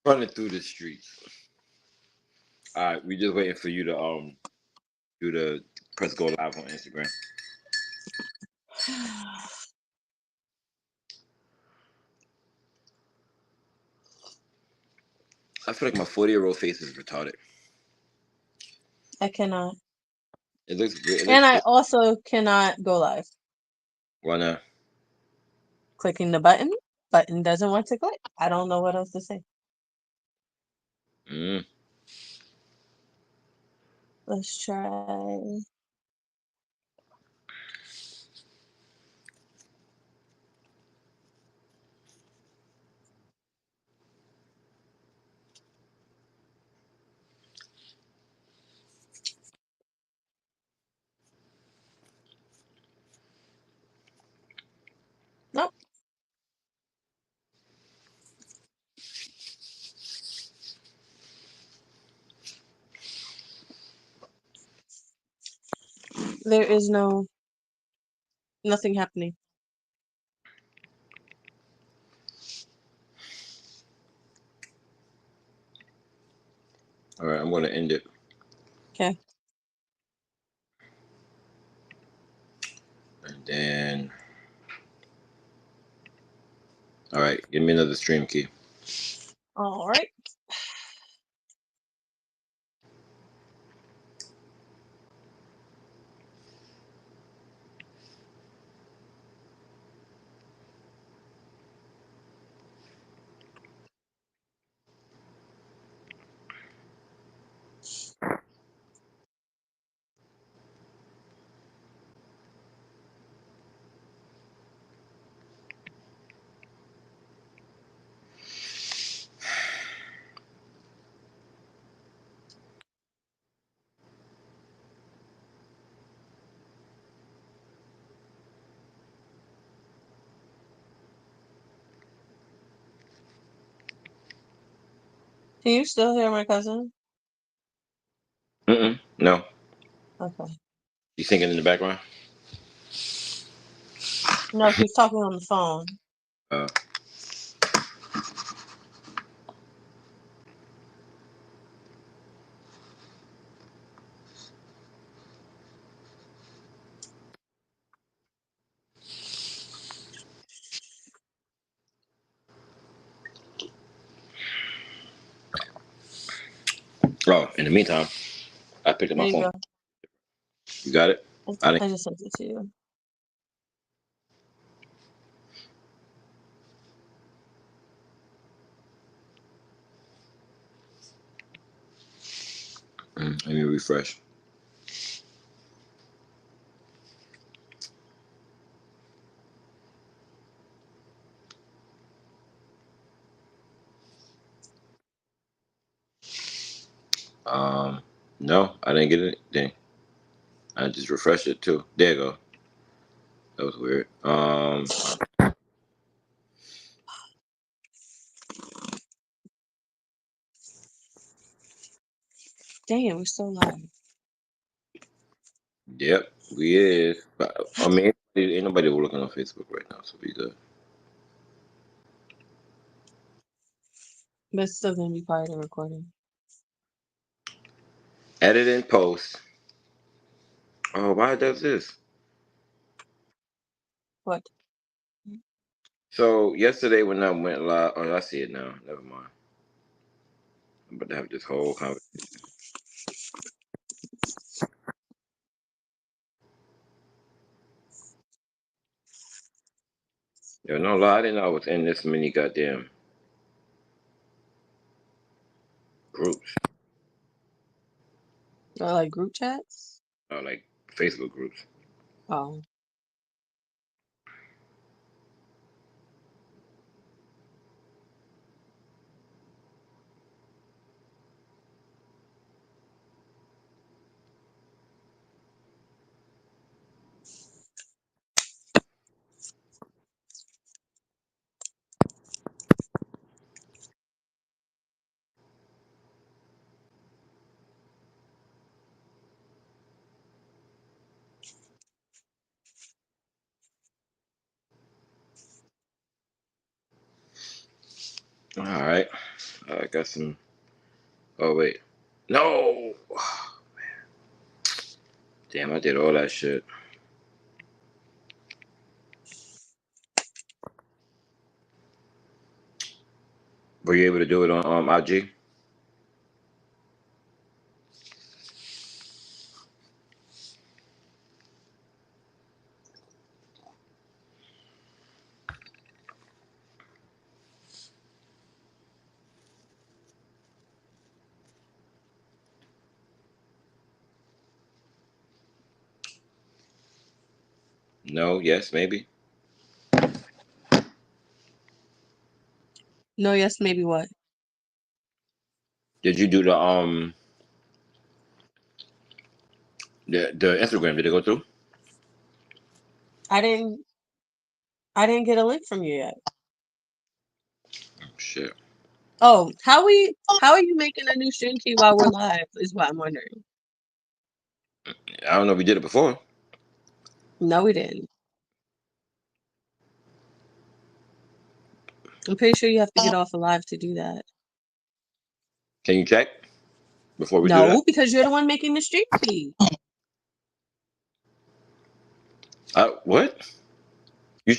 Running through the streets. All right, we just waiting for you to do the press go live on Instagram. I feel like my 40-year-old face is retarded. I cannot. It looks great. It And looks I good. also cannot go live. Why not? Clicking the button doesn't want to click. I don't know what else to say. Mm. Let's try. Nope. There is nothing happening. All right, I'm gonna end it. Okay. And then, all right, give me another stream key. All right. Can you still hear my cousin? No, Okay. you singing in the background? No, she's talking on the phone. Uh, oh, in the meantime, I picked up There my you phone. go. You got it? I didn't. I just sent it to you. Let me refresh. No, I didn't get anything. I just refreshed it too. There you go. That was weird. Damn, we're still live. Yep, we is. But, I mean, ain't nobody looking on Facebook right now, so we good. But it's still gonna be part of the recording. Edit and post. Oh, why does this? What? So yesterday when I went live, oh, I see it now. Never mind. I'm about to have this whole conversation. Yo, no lie, I didn't know I was in this many goddamn groups. Like group chats? Like Facebook groups. Oh. All right. I got some. Oh wait, no. Damn, I did all that shit. Were you able to do it on IG? No. Yes. Maybe. No, yes, maybe what? Did you do the Instagram? Did it go through? I didn't I didn't get a link from you yet. Oh, shit. Oh, how are you making a new stream key while we're live is what I'm wondering. I don't know if we did it before. No, we didn't. I'm pretty sure you have to get off of live to do that. Can you check before we do that? No, because you're the one making the stream key. What?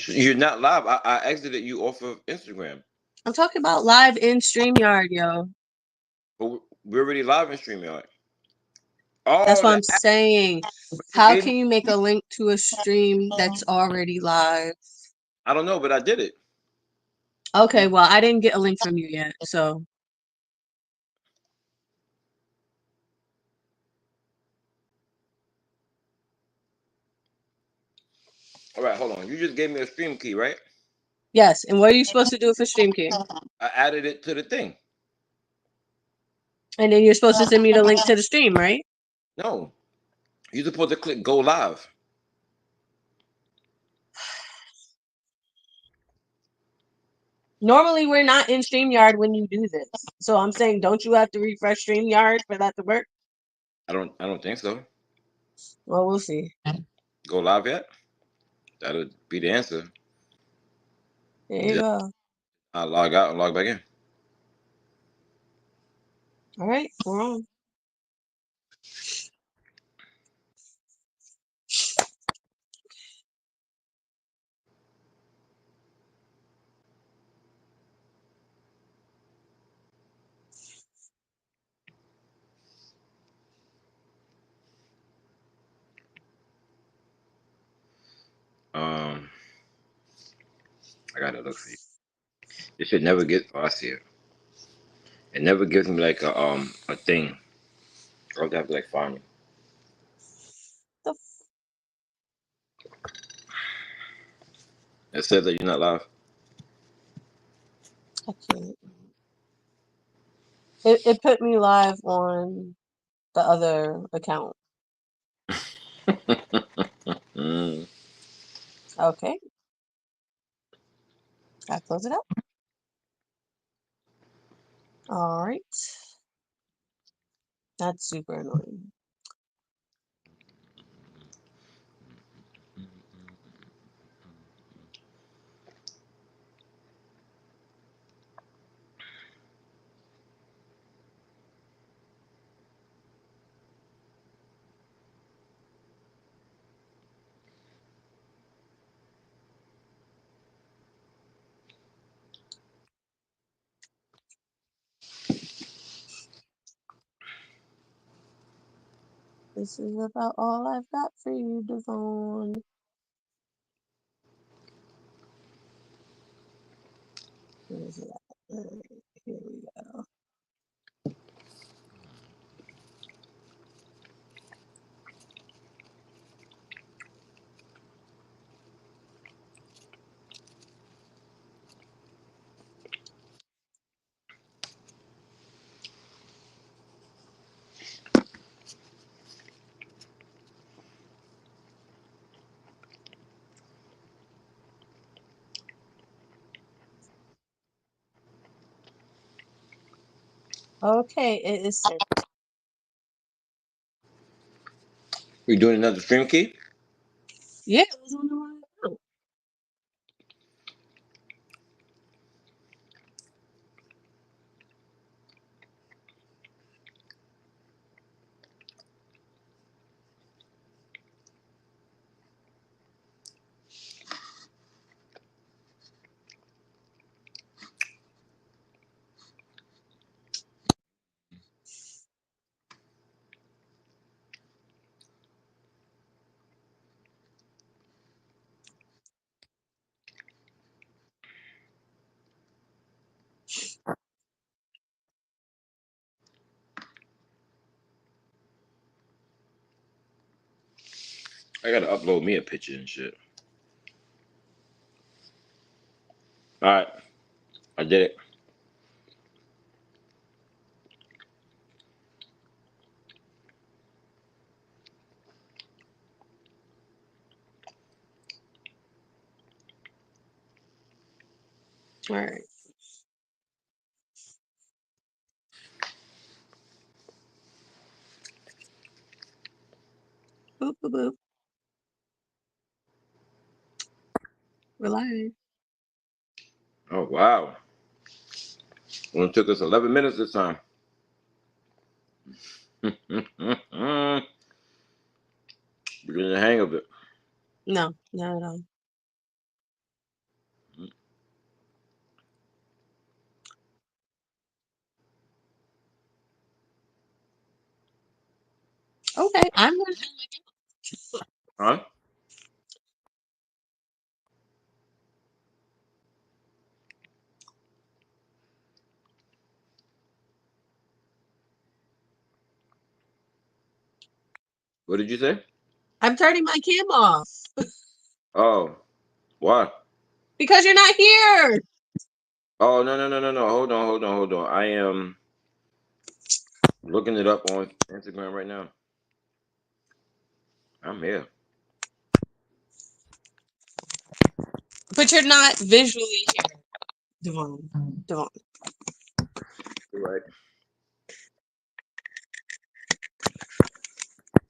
You're not live. I exited you off of Instagram. I'm talking about live in StreamYard, yo. But we're already live in StreamYard. That's Oh, what the I'm app saying. you How gave me. can you make a link to a stream that's already live? I don't know, but I did it. Okay, well, I didn't get a link from you yet, so. All right, hold on. You just gave me a stream key, right? Yes, and what are you supposed to do for stream key? I added it to the thing. And then you're supposed to send me the link to the stream, right? No, you're supposed to click go live. Normally, we're not in StreamYard when you do this. So I'm saying, don't you have to refresh StreamYard for that to work? I don't think so. Well, we'll see. Go live yet? That'll be the answer. There you go. I log out and log back in. All right, we're on. I gotta look for you. It should never get. Oh, I see it. It never gives me like a thing. I'll have to like find you. The It says that you're not live. I can't. It put me live on the other account. Mm. Okay, I close it out. All right, that's super annoying. This is about all I've got for you, Devon. Where's it at? Here we go. Okay, it is sent. We doing another stream key? Yeah, it was on the wrong account. I gotta upload me a picture and shit. All right, I did it. All right. Boop, boop, boop. We're live. Oh wow, only took us 11 minutes this time. We're getting the hang of it. No, not at all. Okay, I'm gonna do Huh? What did you say? I'm turning my cam off Oh, why? because you're not here. Oh no. Hold on. I am looking it up on Instagram right now. I'm here. But you're not visually here, Devon. Devon. You're right.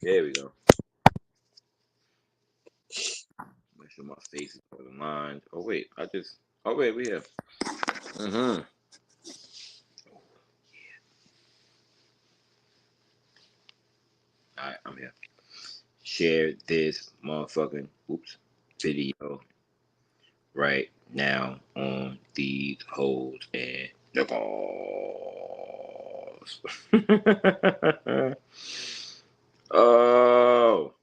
There we go. Make sure my face is aligned. Oh wait, Oh wait, we here. Mm-hmm. All right, I'm here. Share this motherfucking video right now on these hoes and nipples. Oh,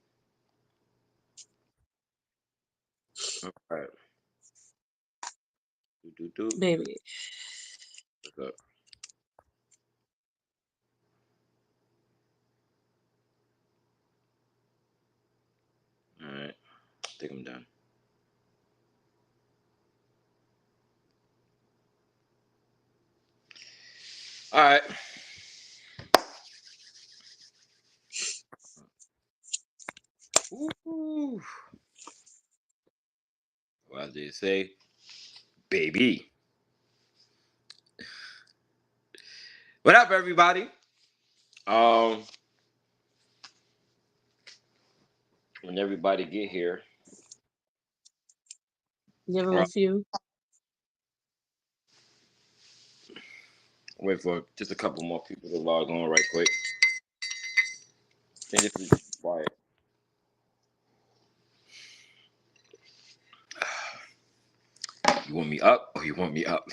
all right. Do. Baby. What's up? All right, I think I'm done. All right. Ooh. What did it say? Baby. What up, everybody? Um, when everybody get here, Give him a few. wait for just a couple more people to log on right quick. And this is quiet. You want me up or you want me up?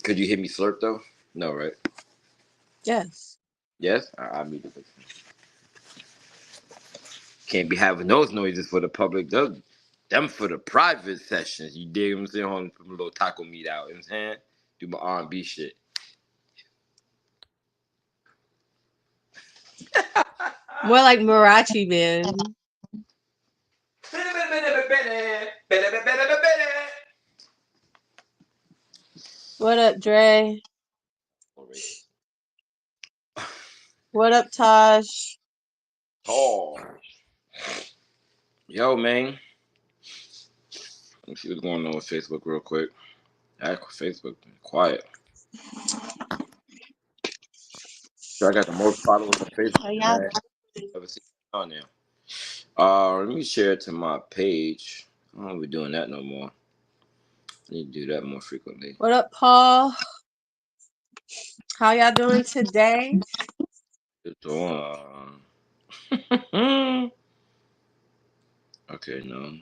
Could you hear me slurp though? No, right? Yes. Yes? I mean, can't be having those noises for the public. Them for the private sessions. You dig what I'm saying? On a little taco meat out. You know what I'm saying? Do my R&B shit. More like Marachi band. What up, Dre? What up, Tosh? Oh. Yo, man. Let me see what's going on with Facebook real quick. Facebook been quiet. So I got the most followers on Facebook than I ever seen on there. Let me share it to my page. I don't be doing that no more. I need to do that more frequently. What up, Paul? How y'all doing today? It's okay, no.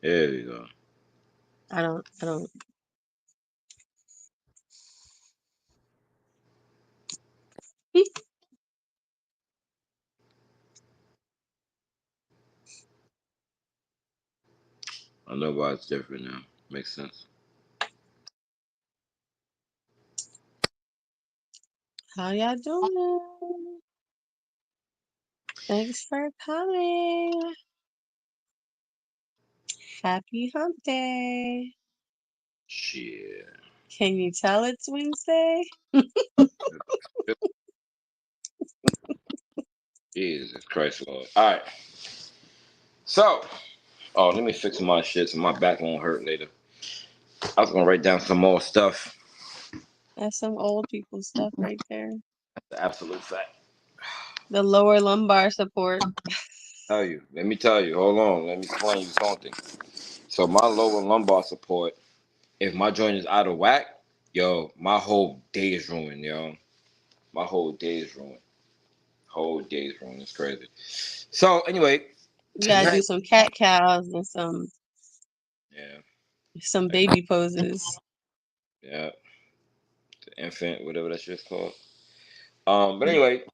There we go. I don't. I know why it's different now. Makes sense. How y'all doing? Thanks for coming. Happy hump day. Shit. Can you tell it's Wednesday? Jesus Christ, Lord. All right. So, let me fix my shit so my back won't hurt later. I was gonna write down some more stuff. That's some old people stuff right there. The absolute fact. The lower lumbar support. Let me tell you. Hold on. Let me explain you something. So my lower lumbar support, if my joint is out of whack, yo, my whole day is ruined, yo. My whole day is ruined. Whole day is ruined. It's crazy. So anyway, You gotta do tonight. some cat cows and Yeah. some baby poses. Yeah. The infant, whatever that shit's called. But anyway,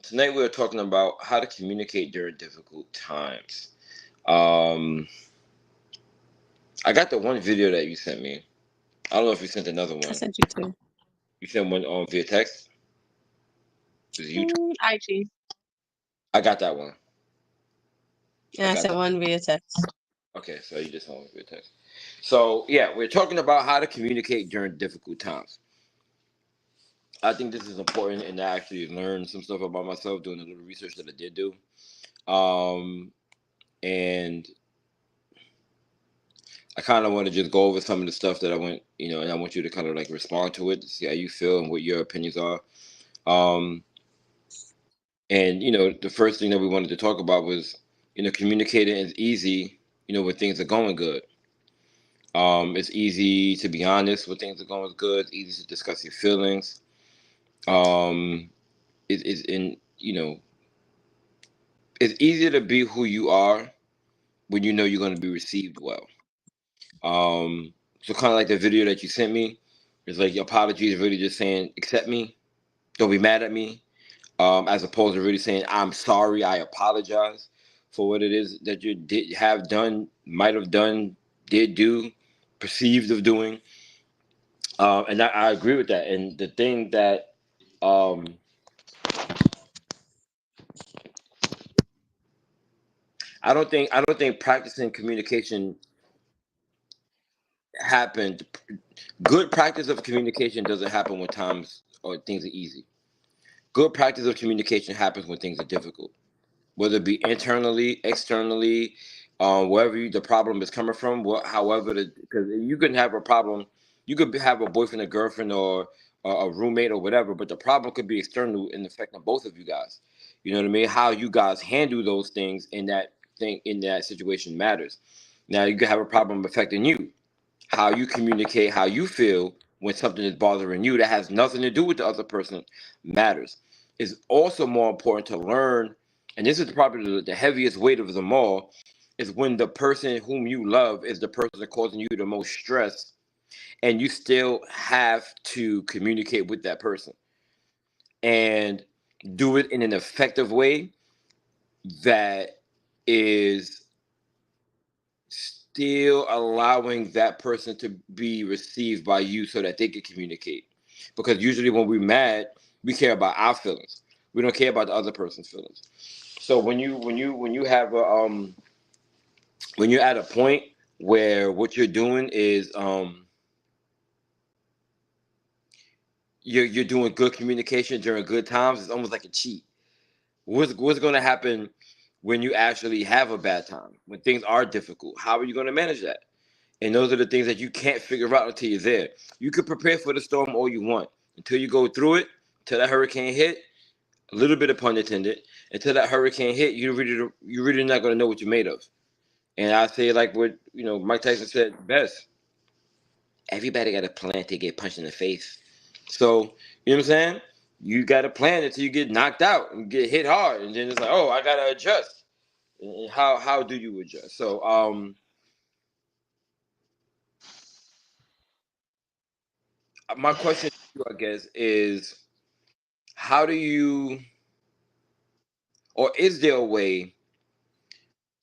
tonight we're talking about how to communicate during difficult times. Um, I got the one video that you sent me. I don't know if you sent another I one. sent you two. You sent one via text. Was it YouTube? IG. I got that one. And I I got sent that. one via text. Okay, so you just sent one via text. So yeah, we're talking about how to communicate during difficult times. I think this is important, and I actually learned some stuff about myself doing a little research that I did do. Um, and I kind of want to just go over some of the stuff that I went, and I want you to kind of like respond to it, to see how you feel and what your opinions are. Um, and the first thing that we wanted to talk about was, communicating is easy, when things are going good. It's easy to be honest when things are going good. It's easy to discuss your feelings. Um, it's in it's easier to be who you are when you know you're going to be received well. So kind of like the video that you sent me, it's like your apology is really just saying accept me, don't be mad at me, as opposed to really saying I'm sorry, I apologize for what it is that you did have done, might have done, did do, perceived of doing. And I agree with that. And the thing that um, I don't think practicing communication happened. Good practice of communication doesn't happen when times or things are easy. Good practice of communication happens when things are difficult, whether it be internally, externally, wherever the problem is coming from. However, because you can have a problem, you could have a boyfriend, a girlfriend, or a roommate, or whatever, but the problem could be external and affecting both of you guys. You know what I mean? How you guys handle those things in that situation matters. Now you could have a problem affecting you, how you communicate, how you feel when something is bothering you that has nothing to do with the other person matters. It's also more important to learn, and this is probably the heaviest weight of them all, is when the person whom you love is the person causing you the most stress, and you still have to communicate with that person and do it in an effective way that is still allowing that person to be received by you so that they can communicate. Because usually when we're mad, we care about our feelings. We don't care about the other person's feelings. So when you have a when you're at a point where what you're doing is you're doing good communication during good times, it's almost like a cheat. What's going to happen when you actually have a bad time, when things are difficult? How are you going to manage that? And those are the things that you can't figure out until you're there. You can prepare for the storm all you want. Until you go through it, until that hurricane hit, a little bit of pun intended, until that hurricane hit, you're really not gonna know what you're made of. And I say like what Mike Tyson said best. Everybody got a plan to get punched in the face. So, you know what I'm saying? You got to plan until you get knocked out and get hit hard, and then it's like, oh, I gotta adjust. And how do you adjust? So, my question to you, I guess, is how do you, or is there a way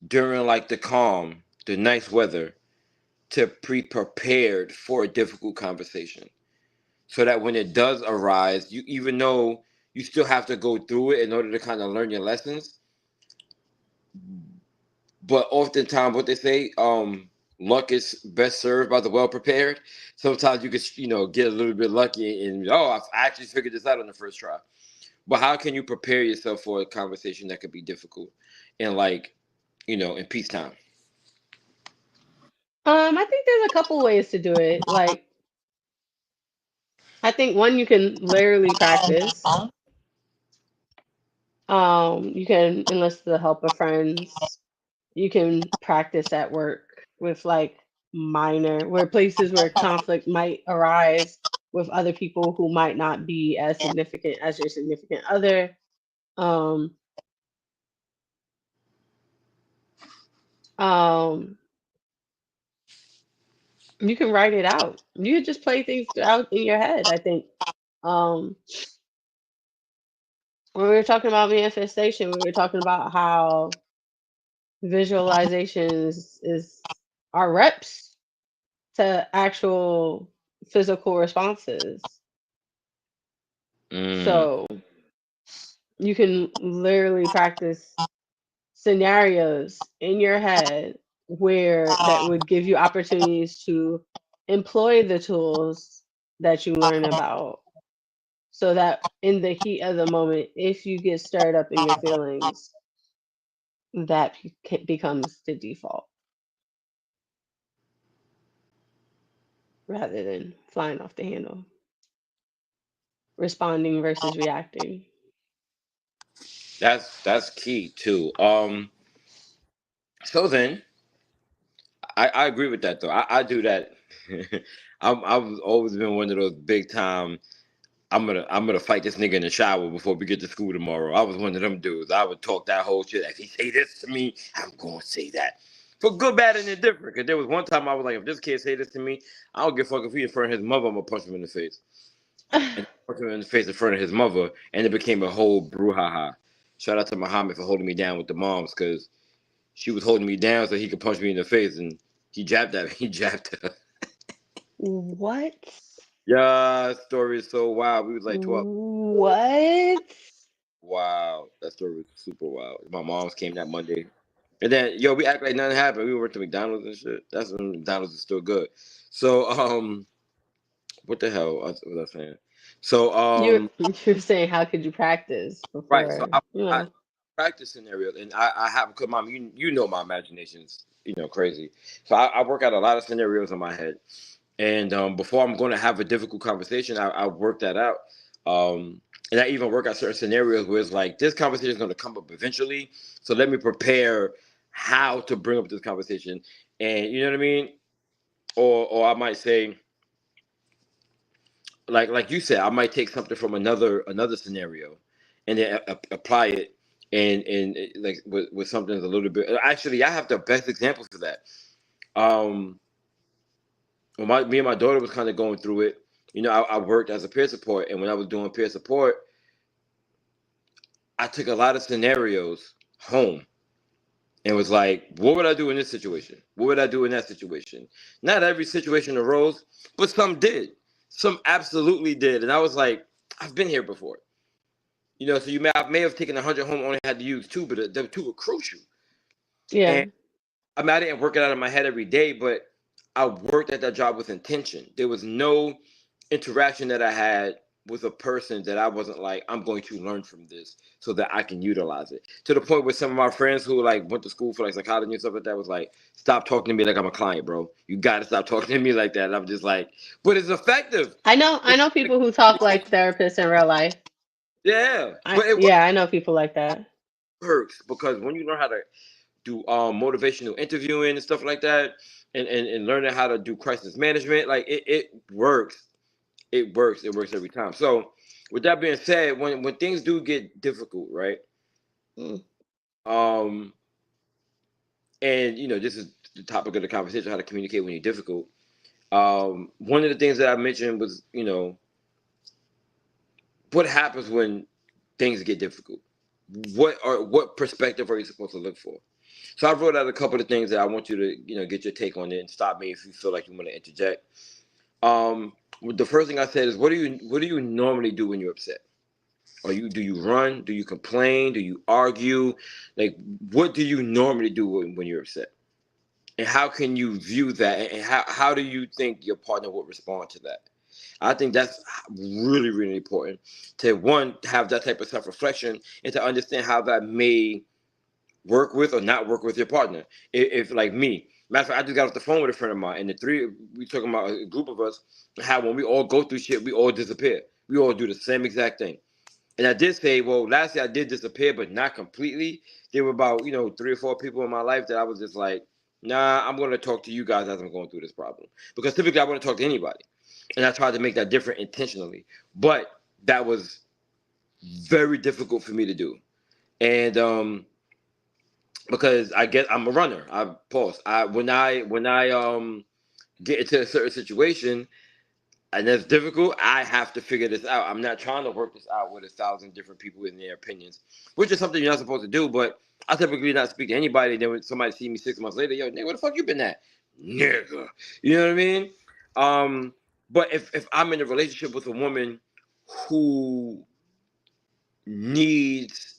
during like the calm, the nice weather, to pre prepared for a difficult conversation, so that when it does arise, you, even though you still have to go through it in order to kind of learn your lessons, but oftentimes what they say, luck is best served by the well prepared. Sometimes you could, get a little bit lucky and I actually figured this out on the first try. But how can you prepare yourself for a conversation that could be difficult and like, in peacetime? I think there's a couple ways to do it. Like, I think one, you can literally practice. You can enlist the help of friends. You can practice at work with like where places where conflict might arise with other people who might not be as significant as your significant other. Um, um, you can write it out. You could just play things out in your head. I think um, when we were talking about manifestation, we were talking about how visualizations is our reps to actual physical responses. Mm, So you can literally practice scenarios in your head where that would give you opportunities to employ the tools that you learn about so that in the heat of the moment, if you get stirred up in your feelings, that becomes the default rather than flying off the handle, responding versus reacting. that's key too. So then I agree with that though. I do that. I've always been one of those big time. I'm gonna fight this nigga in the shower before we get to school tomorrow. I was one of them dudes. I would talk that whole shit. If he say this to me, I'm gonna say that. For good, bad, and indifferent. Cause there was one time I was like, if this kid say this to me, I don't give a fuck if he in front of his mother, I'm gonna punch him in the face. And punch him in the face in front of his mother, and it became a whole brouhaha. Shout out to Muhammad for holding me down with the moms, cause she was holding me down so he could punch me in the face, and he jabbed at me. He jabbed her. What? Yeah, that story is so wild. We was like 12. What? Wow, that story was super wild. My mom's came that Monday, and then we act like nothing happened. We went to McDonald's and shit. That's when McDonald's is still good. So what the hell was I saying? So You're saying how could you practice right. So before, I practice scenarios, and I have because mom, you know my imagination's crazy. So I work out a lot of scenarios in my head, and before I'm going to have a difficult conversation, I work that out. And I even work out certain scenarios where it's like this conversation is going to come up eventually. So let me prepare how to bring up this conversation, and you know what I mean. Or I might say, like you said, I might take something from another scenario, and then apply it, and like with something that's a little bit. Actually, I have the best example for that. Um, when me and my daughter was kind of going through it, I worked as a peer support, and when I was doing peer support, I took a lot of scenarios home and was like, what would I do in this situation? What would I do in that situation? Not every situation arose, but some did. Some absolutely did. And I was like, I've been here before. So I may have taken 100 home, only had to use two, but the two were crucial. yeah. And I didn't work it out in my head every day, but I worked at that job with intention. There was no interaction that I had with a person that I wasn't like, I'm going to learn from this so that I can utilize it. To the point where some of my friends who like went to school for like psychology and stuff like that was like, stop talking to me like I'm a client, bro. You gotta stop talking to me like that. And I'm just like, but it's effective. I know people who talk like therapists in real life. Yeah, but it I know people like that. works because when you learn how to do motivational interviewing and stuff like that, and learning how to do crisis management, like it works. It works. It works every time. So, with that being said, when things do get difficult, right? Mm. Um, and this is the topic of the conversation: how to communicate when you're difficult. One of the things that I mentioned was, what happens when things get difficult. What perspective are you supposed to look for? So I wrote out a couple of things that I want you to, get your take on it, and stop me if you feel like you want to interject. The first thing I said is, what do you normally do when you're upset? Do you run? Do you complain? Do you argue? Like, what do you normally do when you're upset? And how can you view that? And how do you think your partner would respond to that? I think that's really, really important to one, have that type of self-reflection and to understand how that may work with or not work with your partner. If like me, matter of fact, I just got off the phone with a friend of mine, and the three we talking about a group of us, how when we all go through shit, we all disappear. We all do the same exact thing. And I did say, well, last year I did disappear, but not completely. There were about 3 or 4 people in my life that I was just like, nah, I'm going to talk to you guys as I'm going through this problem, because typically I want to talk to anybody, and I tried to make that different intentionally, but that was very difficult for me to do, and because I guess I'm a runner. I pause. When I get into a certain situation and that's difficult, I have to figure this out. I'm not trying to work this out with 1,000 different people in their opinions, which is something you're not supposed to do. But I typically not speak to anybody. Then when somebody see me 6 months later, yo, nigga, where the fuck you been at, nigga? You know what I mean? But if I'm in a relationship with a woman who needs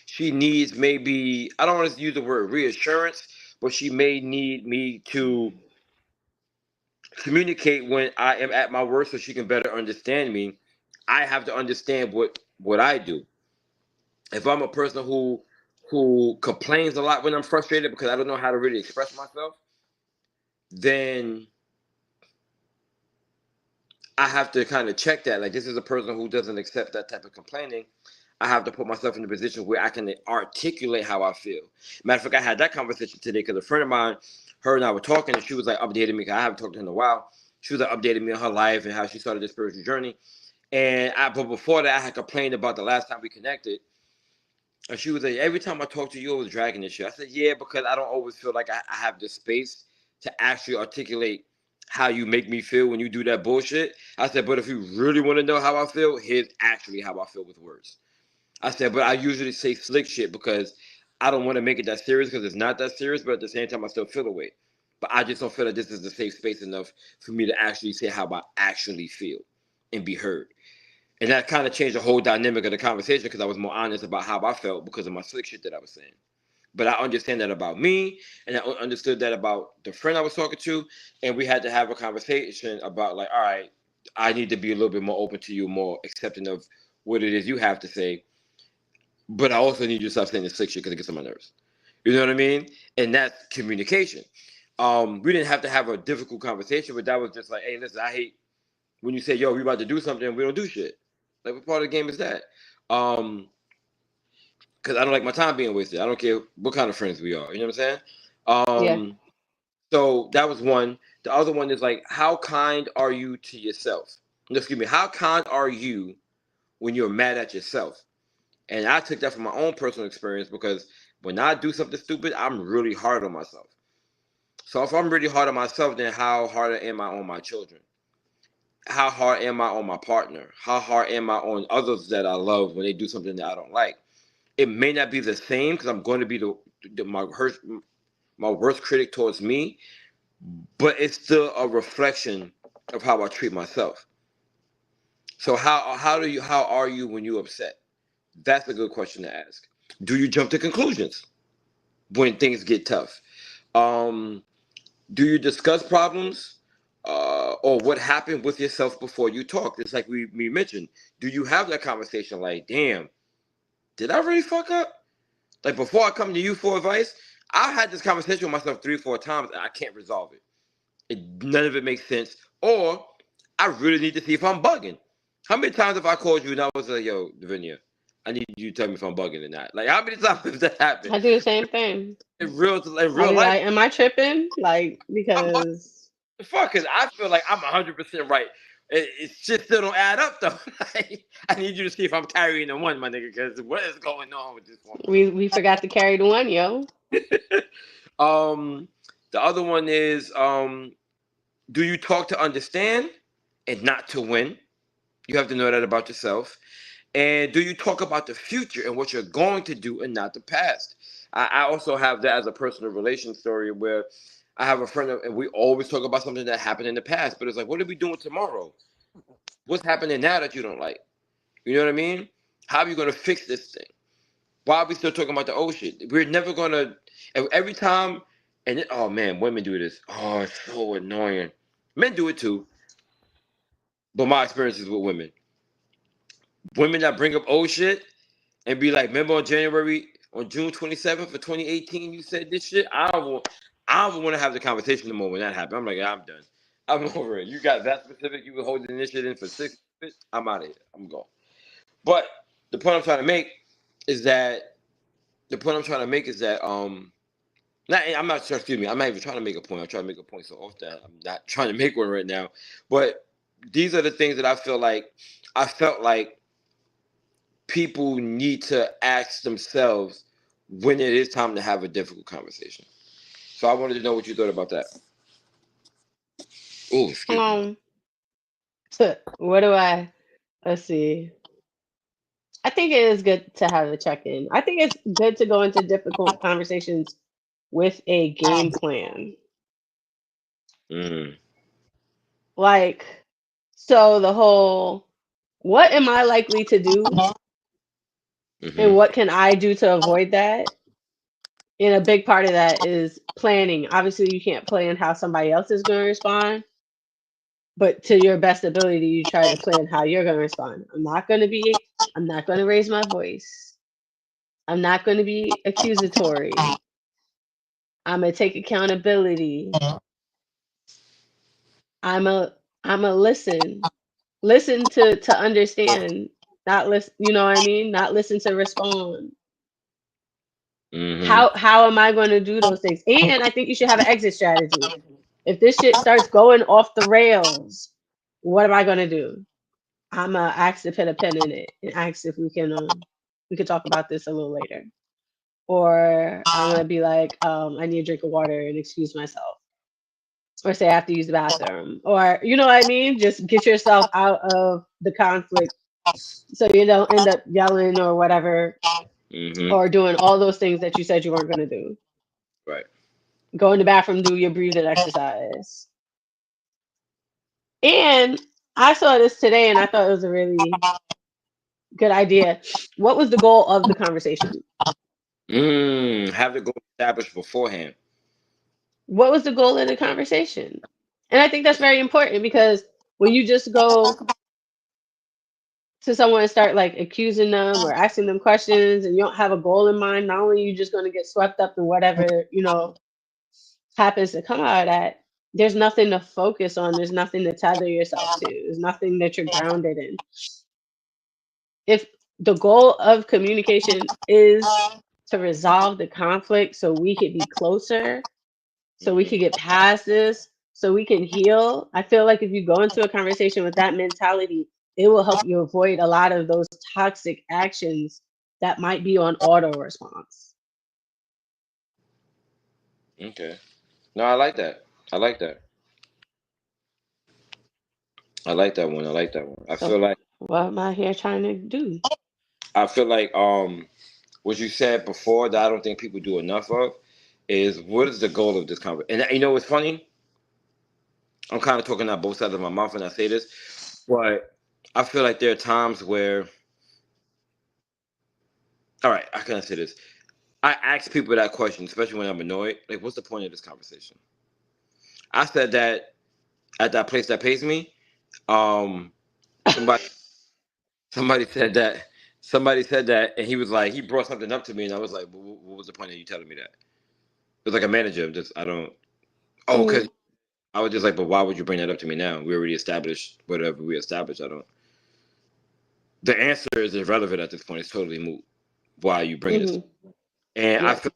she needs, maybe I don't want to use the word reassurance, but she may need me to communicate when I am at my worst so she can better understand me. I have to understand what I do. If I'm a person who complains a lot when I'm frustrated because I don't know how to really express myself, then I have to kind of check that. Like, this is a person who doesn't accept that type of complaining. I have to put myself in a position where I can articulate how I feel. Matter of fact, I had that conversation today because a friend of mine, her and I were talking, and she was like updating me. 'Cause I haven't talked to her in a while. She was like updating me on her life and how she started this spiritual journey. But before that, I had complained about the last time we connected. And she was like, every time I talk to you, I was dragging this shit. I said, yeah, because I don't always feel like I have the space to actually articulate how you make me feel when you do that bullshit. I said, but if you really want to know how I feel, here's actually how I feel with words. I said, but I usually say slick shit because I don't want to make it that serious because it's not that serious, but at the same time, I still feel the way. But I just don't feel that this is a safe space enough for me to actually say how I actually feel and be heard. And that kind of changed the whole dynamic of the conversation because I was more honest about how I felt because of my slick shit that I was saying. But I understand that about me, and I understood that about the friend I was talking to, and we had to have a conversation about, like, all right, I need to be a little bit more open to you, more accepting of what it is you have to say, but I also need you to stop saying this slick shit because it gets on my nerves. You know what I mean? And that's communication. We didn't have to have a difficult conversation, but that was just like, hey, listen, I hate when you say, yo, we about to do something and we don't do shit. Like, what part of the game is that? Because I don't like my time being wasted. I don't care what kind of friends we are. You know what I'm saying? Yeah. So that was one. The other one is like, how kind are you to yourself? No, excuse me. How kind are you when you're mad at yourself? And I took that from my own personal experience because when I do something stupid, I'm really hard on myself. So if I'm really hard on myself, then how hard am I on my children? How hard am I on my partner? How hard am I on others that I love when they do something that I don't like? It may not be the same because I'm going to be my worst critic towards me, but it's still a reflection of how I treat myself. So how are you when you're upset? That's a good question to ask. Do you jump to conclusions when things get tough? Um, do you discuss problems or what happened with yourself before you talk? It's like we mentioned. Do you have that conversation like, damn, did I really fuck up? Like, before I come to you for advice, I had this conversation with myself 3 or 4 times and I can't resolve it. None of it makes sense. Or I really need to see if I'm bugging. How many times have I called you and I was like, yo, Davinia, I need you to tell me if I'm bugging or not? Like, how many times has that happened? I do the same thing. In I'll real be life, like, am I tripping? Like, I'm bugging because the fuck because I feel like I'm 100% right. It just still don't add up though. Like, I need you to see if I'm carrying the one, my nigga, because what is going on with this woman? we forgot to carry the one, yo. um, the other one is do you talk to understand and not to win? You have to know that about yourself. And do you talk about the future and what you're going to do and not the past? I also have that as a personal relation story where I have a friend and we always talk about something that happened in the past, but it's like, what are we doing tomorrow? What's happening now that you don't like? You know what I mean? How are we gonna fix this thing? Why are we still talking about the old shit? We're never gonna. Every time, oh man, women do this. Oh, it's so annoying. Men do it too, but my experience is with women. Women that bring up old shit and be like, remember on June 27th of 2018, you said this shit. I don't want to have the conversation no more when that happened. I'm like, I'm done. I'm over it. You got that specific. You were holding this shit in for 6 minutes. I'm out of here. I'm gone. But the point I'm trying to make is that I'm not sure, excuse me, I'm not even trying to make a point. I'm trying to make a point so off that I'm not trying to make one right now. But these are the things that I felt like people need to ask themselves when it is time to have a difficult conversation. So I wanted to know what you thought about that. Oh, excuse me. What do let's see. I think it is good to have a check-in. I think it's good to go into difficult conversations with a game plan. Mm. Like, so the whole, what am I likely to do? And what can I do to avoid that? And a big part of that is planning. Obviously, you can't plan how somebody else is going to respond, but to your best ability, you try to plan how you're going to respond. I'm not going to raise my voice. I'm not going to be accusatory. I'm going to take accountability. I'm a listen to understand, not listen, you know what I mean? Not listen to respond. Mm-hmm. How am I going to do those things? And I think you should have an exit strategy. If this shit starts going off the rails, what am I going to do? I'm gonna ask to put a pin in it and ask if we can talk about this a little later. Or I'm gonna be like, I need a drink of water and excuse myself. Or say I have to use the bathroom. Or you know what I mean? Just get yourself out of the conflict so you don't end up yelling or whatever, Mm-hmm. or doing all those things that you said you weren't gonna do. Right. Go in the bathroom, do your breathing exercise. And I saw this today and I thought it was a really good idea. What was the goal of the conversation? Have the goal established beforehand. What was the goal of the conversation? And I think that's very important because when you just go to someone and start like accusing them or asking them questions and you don't have a goal in mind, not only are you just going to get swept up in whatever, happens to come out of that, there's nothing to focus on. There's nothing to tether yourself to. There's nothing that you're grounded in. If the goal of communication is to resolve the conflict so we could be closer, so we Mm-hmm. could get past this, so we can heal. I feel like if you go into a conversation with that mentality, it will help you avoid a lot of those toxic actions that might be on auto response. Okay. No, I like that. I like that. I like that one. I like that one. So what am I here trying to do? I feel like what you said before that I don't think people do enough of is what is the goal of this conversation? And you know what's funny? I'm kind of talking out both sides of my mouth when I say this, but I feel like there are times where, all right, how can I say this? I ask people that question, especially when I'm annoyed. Like, what's the point of this conversation? I said that at that place that pays me. Um, somebody, somebody said that. Somebody said that, and he was like, he brought something up to me, and I was like, what was the point of you telling me that? It was like a manager. Just I don't. Oh, Mhm. because I was just like, but why would you bring that up to me now? We already established whatever we established. I don't. The answer is irrelevant at this point. It's totally moot. Why are you bringing this? Mhm. And I Yeah. feel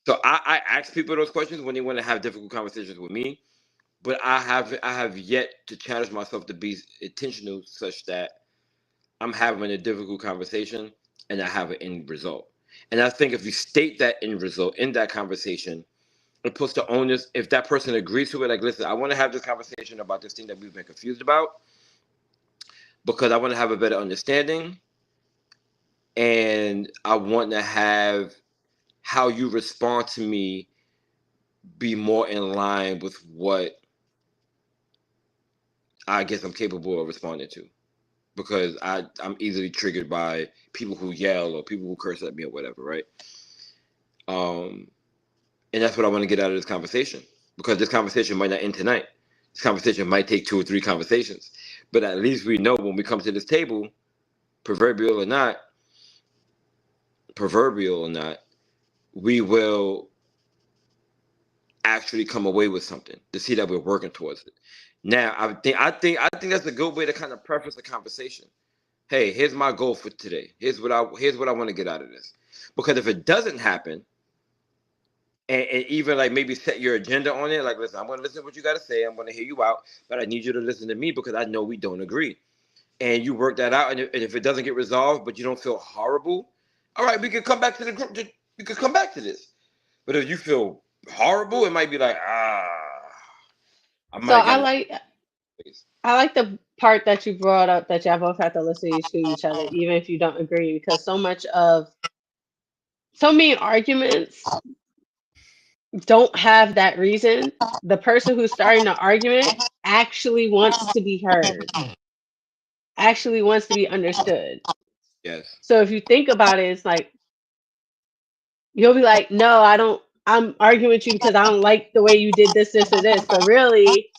so. I ask people those questions when they want to have difficult conversations with me, but I have yet to challenge myself to be intentional such that I'm having a difficult conversation and I have an end result. And I think if you state that end result in that conversation, it puts the onus. If that person agrees to it, like, listen, I want to have this conversation about this thing that we've been confused about because I want to have a better understanding, and I want to have how you respond to me be more in line with what I guess I'm capable of responding to. because I'm easily triggered by people who yell or people who curse at me or whatever, right? Um, and that's what I want to get out of this conversation, because this conversation might not end tonight. This conversation might take 2 or 3 conversations, but at least we know when we come to this table, proverbial or not, we will actually come away with something to see that we're working towards it. Now, I think that's a good way to kind of preface a conversation. Hey, here's my goal for today. Here's what I want to get out of this. Because if it doesn't happen, and even like maybe set your agenda on it, like, listen, I'm going to listen to what you got to say. I'm going to hear you out, but I need you to listen to me because I know we don't agree. And you work that out, and if it doesn't get resolved, but you don't feel horrible, all right, we can come back to the group. We could come back to this. But if you feel horrible, it might be like, I So might got to. I like the part that you brought up that y'all both have to listen to each other, even if you don't agree, because so many arguments don't have that reason. The person who's starting the argument actually wants to be heard, actually wants to be understood. Yes. So if you think about it, it's like you'll be like, no, I don't. I'm arguing with you because I don't like the way you did this, this, or this. But really,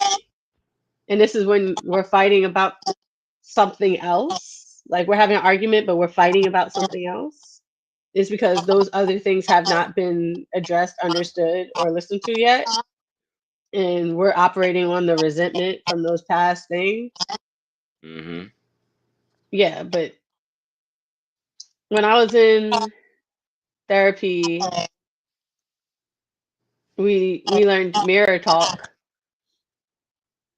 and this is when we're fighting about something else. Like we're having an argument, but we're fighting about something else. Is because those other things have not been addressed, understood, or listened to yet. And we're operating on the resentment from those past things. Mm-hmm. Yeah, but when I was in therapy, we learned mirror talk,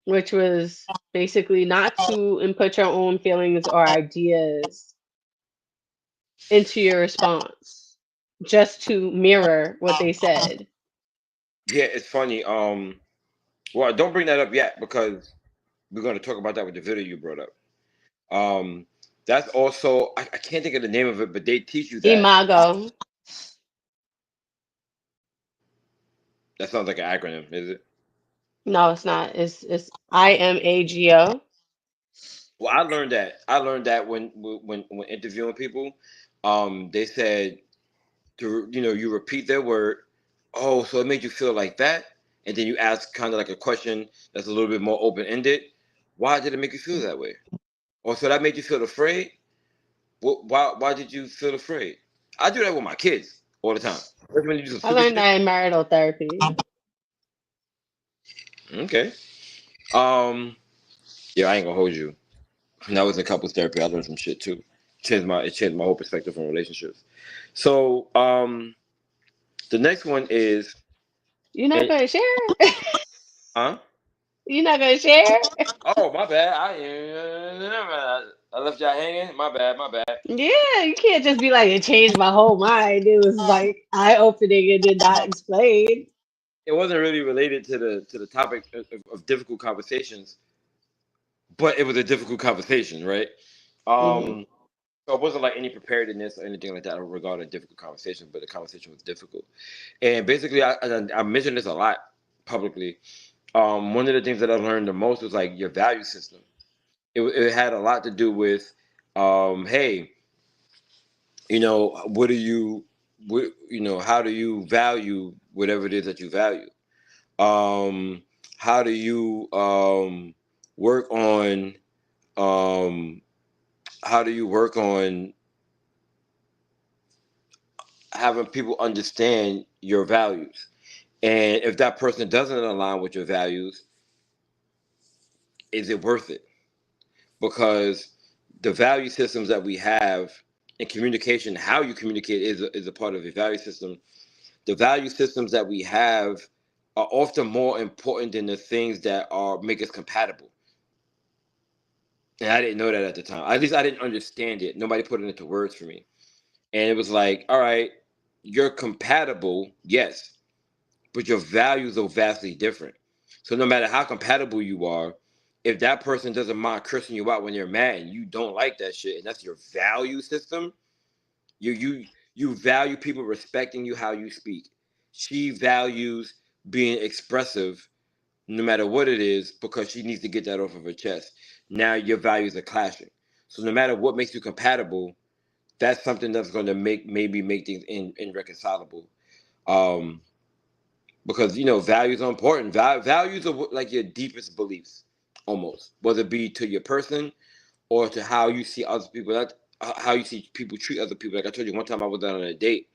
which was basically not to input your own feelings or ideas into your response, just to mirror what they said. Yeah, it's funny. Well, don't bring that up yet because we're going to talk about that with the video you brought up. Um, that's also I can't think of the name of it, but they teach you that. Imago. That sounds like an acronym, is it? No, it's not. It's IMAGO. Well, I learned that. I learned that when interviewing people, they said to you repeat their word. Oh, so it made you feel like that, and then you ask kind of like a question that's a little bit more open ended. Why did it make you feel that way? Or so that made you feel afraid. Why did you feel afraid? I do that with my kids all the time. Especially when you do some I stupid learned shit. that in marital therapy. Okay. Um. Yeah, I ain't gonna hold you. When I was in couples therapy, I learned some shit too. It changed my whole perspective on relationships. So, the next one is, You're not and, gonna share? huh? You're not gonna share? Oh, my bad. I left y'all hanging. My bad. My bad. Yeah, you can't just be like, it changed my whole mind. It was like eye opening and did not explain. It wasn't really related to the topic of difficult conversations, but it was a difficult conversation, right? Hmm. Um, so it wasn't like any preparedness or anything like that regarding difficult conversations, but the conversation was difficult. And basically, I mentioned this a lot publicly. One of the things that I learned the most was like your value system. It had a lot to do with, hey, what do you, how do you value whatever it is that you value? Um, how do you work on, um, how do you work on having people understand your values? And if that person doesn't align with your values, is it worth it? Because the value systems that we have in communication, how you communicate is a part of your value system. The value systems that we have are often more important than the things that are make us compatible. And I didn't know that at the time. At least I didn't understand it. Nobody put it into words for me. And it was like, all right, you're compatible, yes, but your values are vastly different. So no matter how compatible you are, if that person doesn't mind cursing you out when you're mad and you don't like that shit, and that's your value system, you value people respecting you how you speak. She values being expressive no matter what it is because she needs to get that off of her chest. Now your values are clashing. So no matter what makes you compatible, that's something that's going to maybe make things irreconcilable. Um, because values are important. Values are like your deepest beliefs, almost, whether it be to your person or to how you see other people. That how you see people treat other people. Like I told you one time, I was out on a date.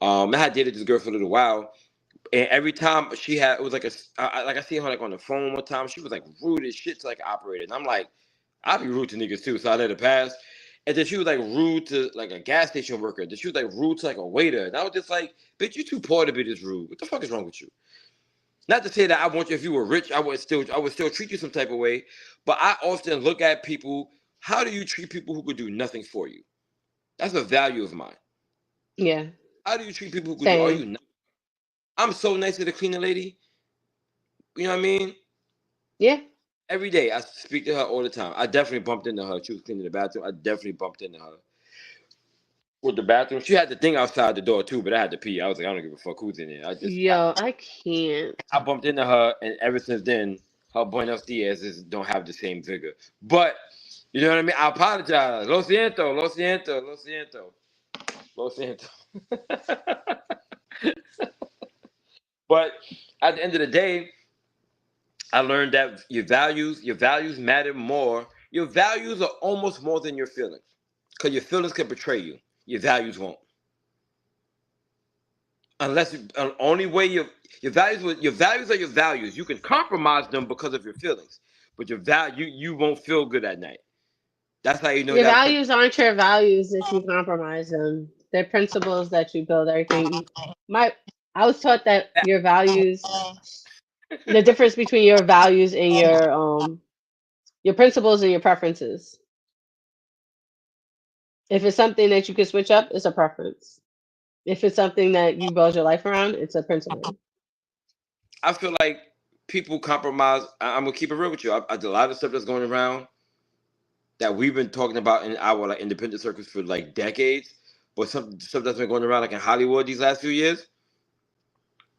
I had dated this girl for a little while, and every time she had, it was like like I seen her like on the phone one time. She was like rude as shit to like an operator, and I'm like, I'd be rude to niggas too, so I let it pass. And then she was like rude to like a gas station worker. Then she was like rude to like a waiter, and I was just like, bitch, you too poor to be this rude. What the fuck is wrong with you? Not to say that I want you, if you were rich, I would still treat you some type of way. But I often look at people. How do you treat people who could do nothing for you? That's a value of mine. Yeah. How do you treat people who could do? Are Same. you? I'm so nice to the cleaning lady. You know what I mean? Yeah. Every day I speak to her all the time. I definitely bumped into her. She was cleaning the bathroom. I definitely bumped into her with the bathroom. She had the thing outside the door too, but I had to pee. I was like, I don't give a fuck who's in there. Yo, I can't. I bumped into her, and ever since then, her Buenos Dias don't have the same vigor. But you know what I mean? I apologize. Lo siento, lo siento, lo siento, lo siento. But at the end of the day, I learned that your values matter more. Your values are almost more than your feelings. Because your feelings can betray you. Your values won't. Unless only way your values are your values. You can compromise them because of your feelings. But your value you won't feel good at night. That's how you know Your that person. values aren't your values if you compromise them. They're principles that you build everything. My I was taught that your values, the difference between your values and your principles and your preferences. If it's something that you can switch up, it's a preference. If it's something that you build your life around, it's a principle. I feel like people compromise. I'm gonna keep it real with you. A lot of stuff that's going around that we've been talking about in our like independent circles for like decades, but some stuff that's been going around like in Hollywood these last few years.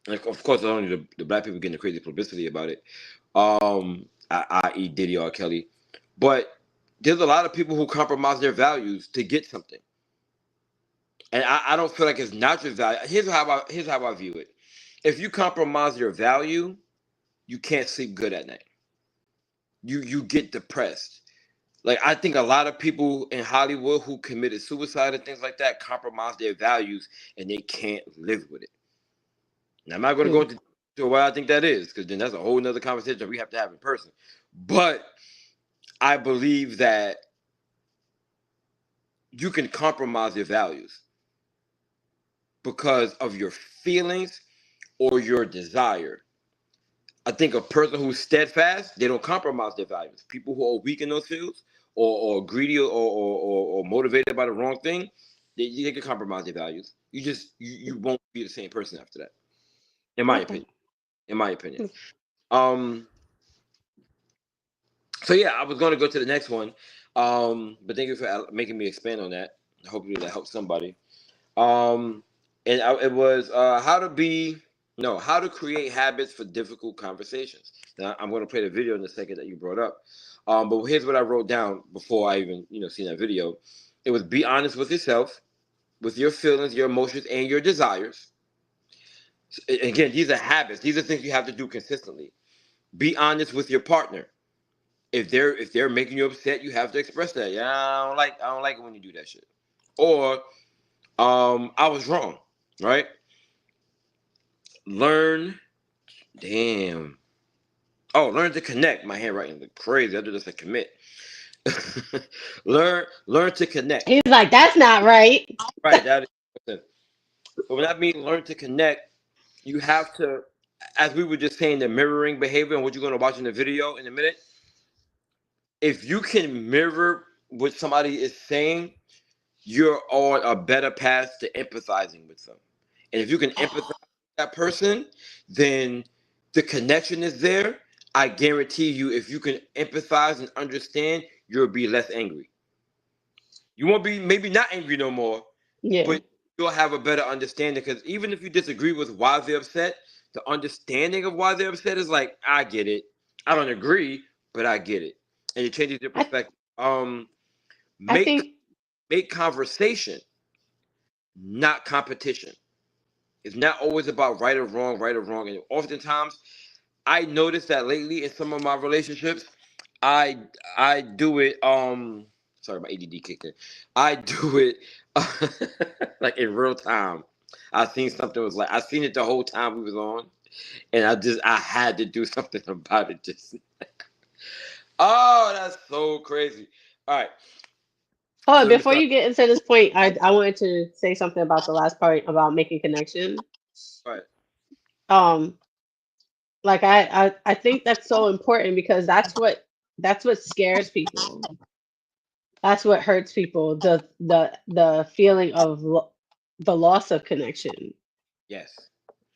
Like, of course, not only the black people getting the crazy publicity about it, i.e. Diddy or Kelly, but there's a lot of people who compromise their values to get something, and I don't feel like it's not your value. Here's how I view it. If you compromise your value, you can't sleep good at night. You get depressed. Like I think a lot of people in Hollywood who committed suicide and things like that compromise their values and they can't live with it. Now I'm not going to go Hmm. into why I think that is, because then that's a whole nother conversation we have to have in person. But I believe that you can compromise your values because of your feelings or your desire. I think a person who's steadfast, they don't compromise their values. People who are weak in those fields or greedy or motivated by the wrong thing, they can compromise their values. You won't be the same person after that, in my Okay. opinion. In my opinion. Um. So yeah, I was going to go to the next one, but thank you for making me expand on that. Hopefully that helps somebody. Um, it was how to create habits for difficult conversations. Now I'm going to play the video in a second that you brought up. But here's what I wrote down before I even seen that video. It was be honest with yourself, with your feelings, your emotions, and your desires. Again, these are habits. These are things you have to do consistently. Be honest with your partner. If they're making you upset, you have to express that. Yeah, I don't like it when you do that shit. Or I was wrong, right? Learn, damn. Oh, learn to connect. My handwriting look crazy. I do this to commit. learn to connect. He's like, that's not right. Right. That is. But when I mean learn to connect, you have to, as we were just saying, the mirroring behavior and what you're going to watch in the video in a minute. If you can mirror what somebody is saying, you're on a better path to empathizing with them. And if you can empathize with that person, then the connection is there. I guarantee you, if you can empathize and understand, you'll be less angry. You won't be maybe not angry no more, Yeah. but you'll have a better understanding. Because even if you disagree with why they're upset, the understanding of why they're upset is like, I get it. I don't agree, but I get it. And it changes your I perspective. I Make think make conversation, not competition. It's not always about right or wrong, right or wrong. And oftentimes, I noticed that lately in some of my relationships, I I do it. Sorry, my ADD kicked in. I do it like in real time. I seen something was like I seen it the whole time we was on, and I had to do something about it. Just oh, that's so crazy. All right, hold so on, let me before start. you get into this point, I wanted to say something about the last part about making connection. All right. Um, like I think that's so important because that's what scares people. That's what hurts people. The feeling of the loss of connection. Yes.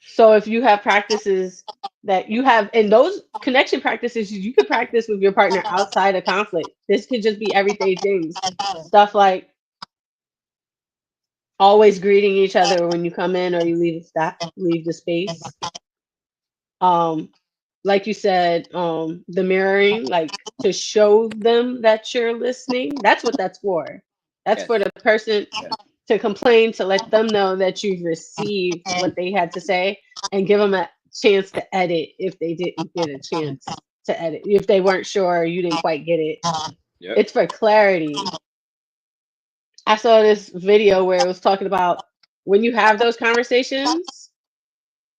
So if you have practices that you have, and those connection practices you could practice with your partner outside of conflict. This could just be everyday things. Stuff like always greeting each other when you come in or you leave the space. Um, like you said, the mirroring, like to show them that you're listening. That's what that's for. That's Yes. for the person Yes. to complain, to let them know that you've received what they had to say and give them a chance to edit if they didn't get a chance to edit. If they weren't sure, you didn't quite get it. Yep. It's for clarity. I saw this video where it was talking about when you have those conversations,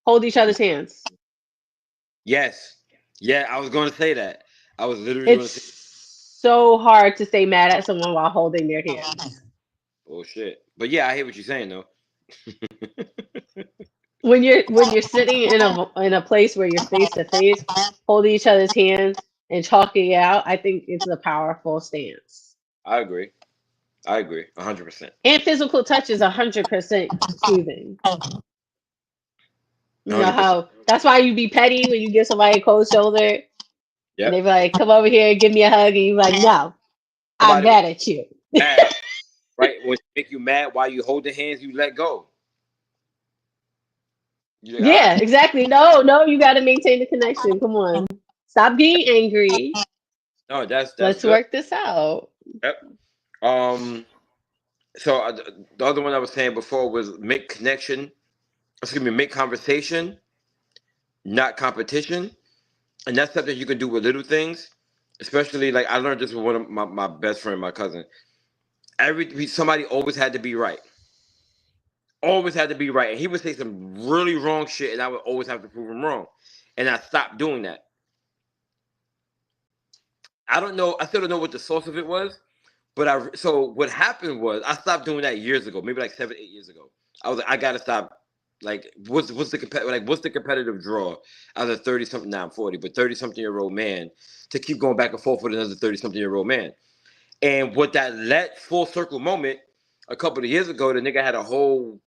hold each other's hands. Yes. Yeah, I was going to say that. I was literally going It's to say, so hard to stay mad at someone while holding their hands. oh shit. But yeah, I hear what you're saying though. When you're sitting in a place where you're face to face, holding each other's hands and talking it out, I think it's a powerful stance. I agree. I agree. 100%. And physical touch is 100% soothing. You know 100%. how that's why you be petty when you give somebody a cold shoulder and they Yep. be like, "Come over here and give me a hug," and you like, "No, I'm Somebody was mad at you." mad, right? When they make you mad while you hold the hands, you let go. You're like, all Yeah, right. exactly. No, no, you got to maintain the connection. Come on, stop being angry. No, that's Let's good. work this out. Yep. Um. So the other one I was saying before was make connection. Excuse me, make conversation, not competition, and that's something you can do with little things. Especially like I learned this with one of my best friend, my cousin. Somebody always had to be right. Always had to be right. And he would say some really wrong shit, and I would always have to prove him wrong. And I stopped doing that. I don't know. I still don't know what the source of it was, but so what happened was I stopped doing that years ago, maybe like 7, 8 years ago. I was like, I gotta stop. Like, what's the competitive draw as a 30 something? Now I'm 40, but 30 something year old man to keep going back and forth with another 30 something year old man. And what that led full circle moment a couple of years ago, the nigga had a whole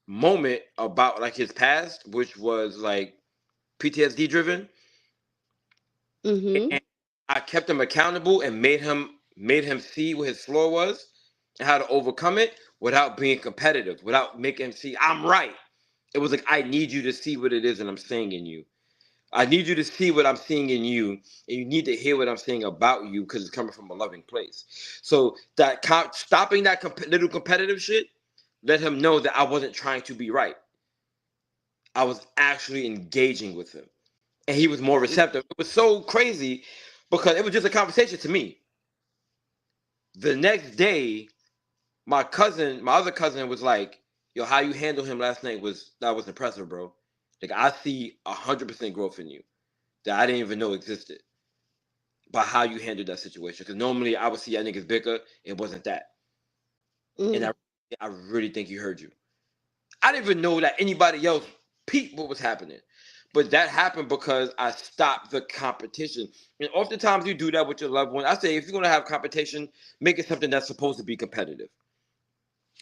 moment about like his past, which was like PTSD driven, Hmm. and I kept him accountable and made him see what his flaw was and how to overcome it without being competitive, without making him see I'm right. It was like I need you to see what it is that I'm saying in you. I need you to see what I'm seeing in you, and you need to hear what I'm saying about you because it's coming from a loving place. So that stopping that little competitive shit let him know that I wasn't trying to be right. I was actually engaging with him, and he was more receptive. It was so crazy because it was just a conversation to me. The next day, my other cousin was like, "Yo, how you handled him last night was impressive, bro. Like I see 100% growth in you that I didn't even know existed by how you handled that situation. Because normally I would see that niggas bicker. It wasn't that, and Hmm. I really think he heard you. I didn't even know that anybody else peeped what was happening. But that happened because I stopped the competition. And oftentimes you do that with your loved one. I say if you're gonna have competition, make it something that's supposed to be competitive.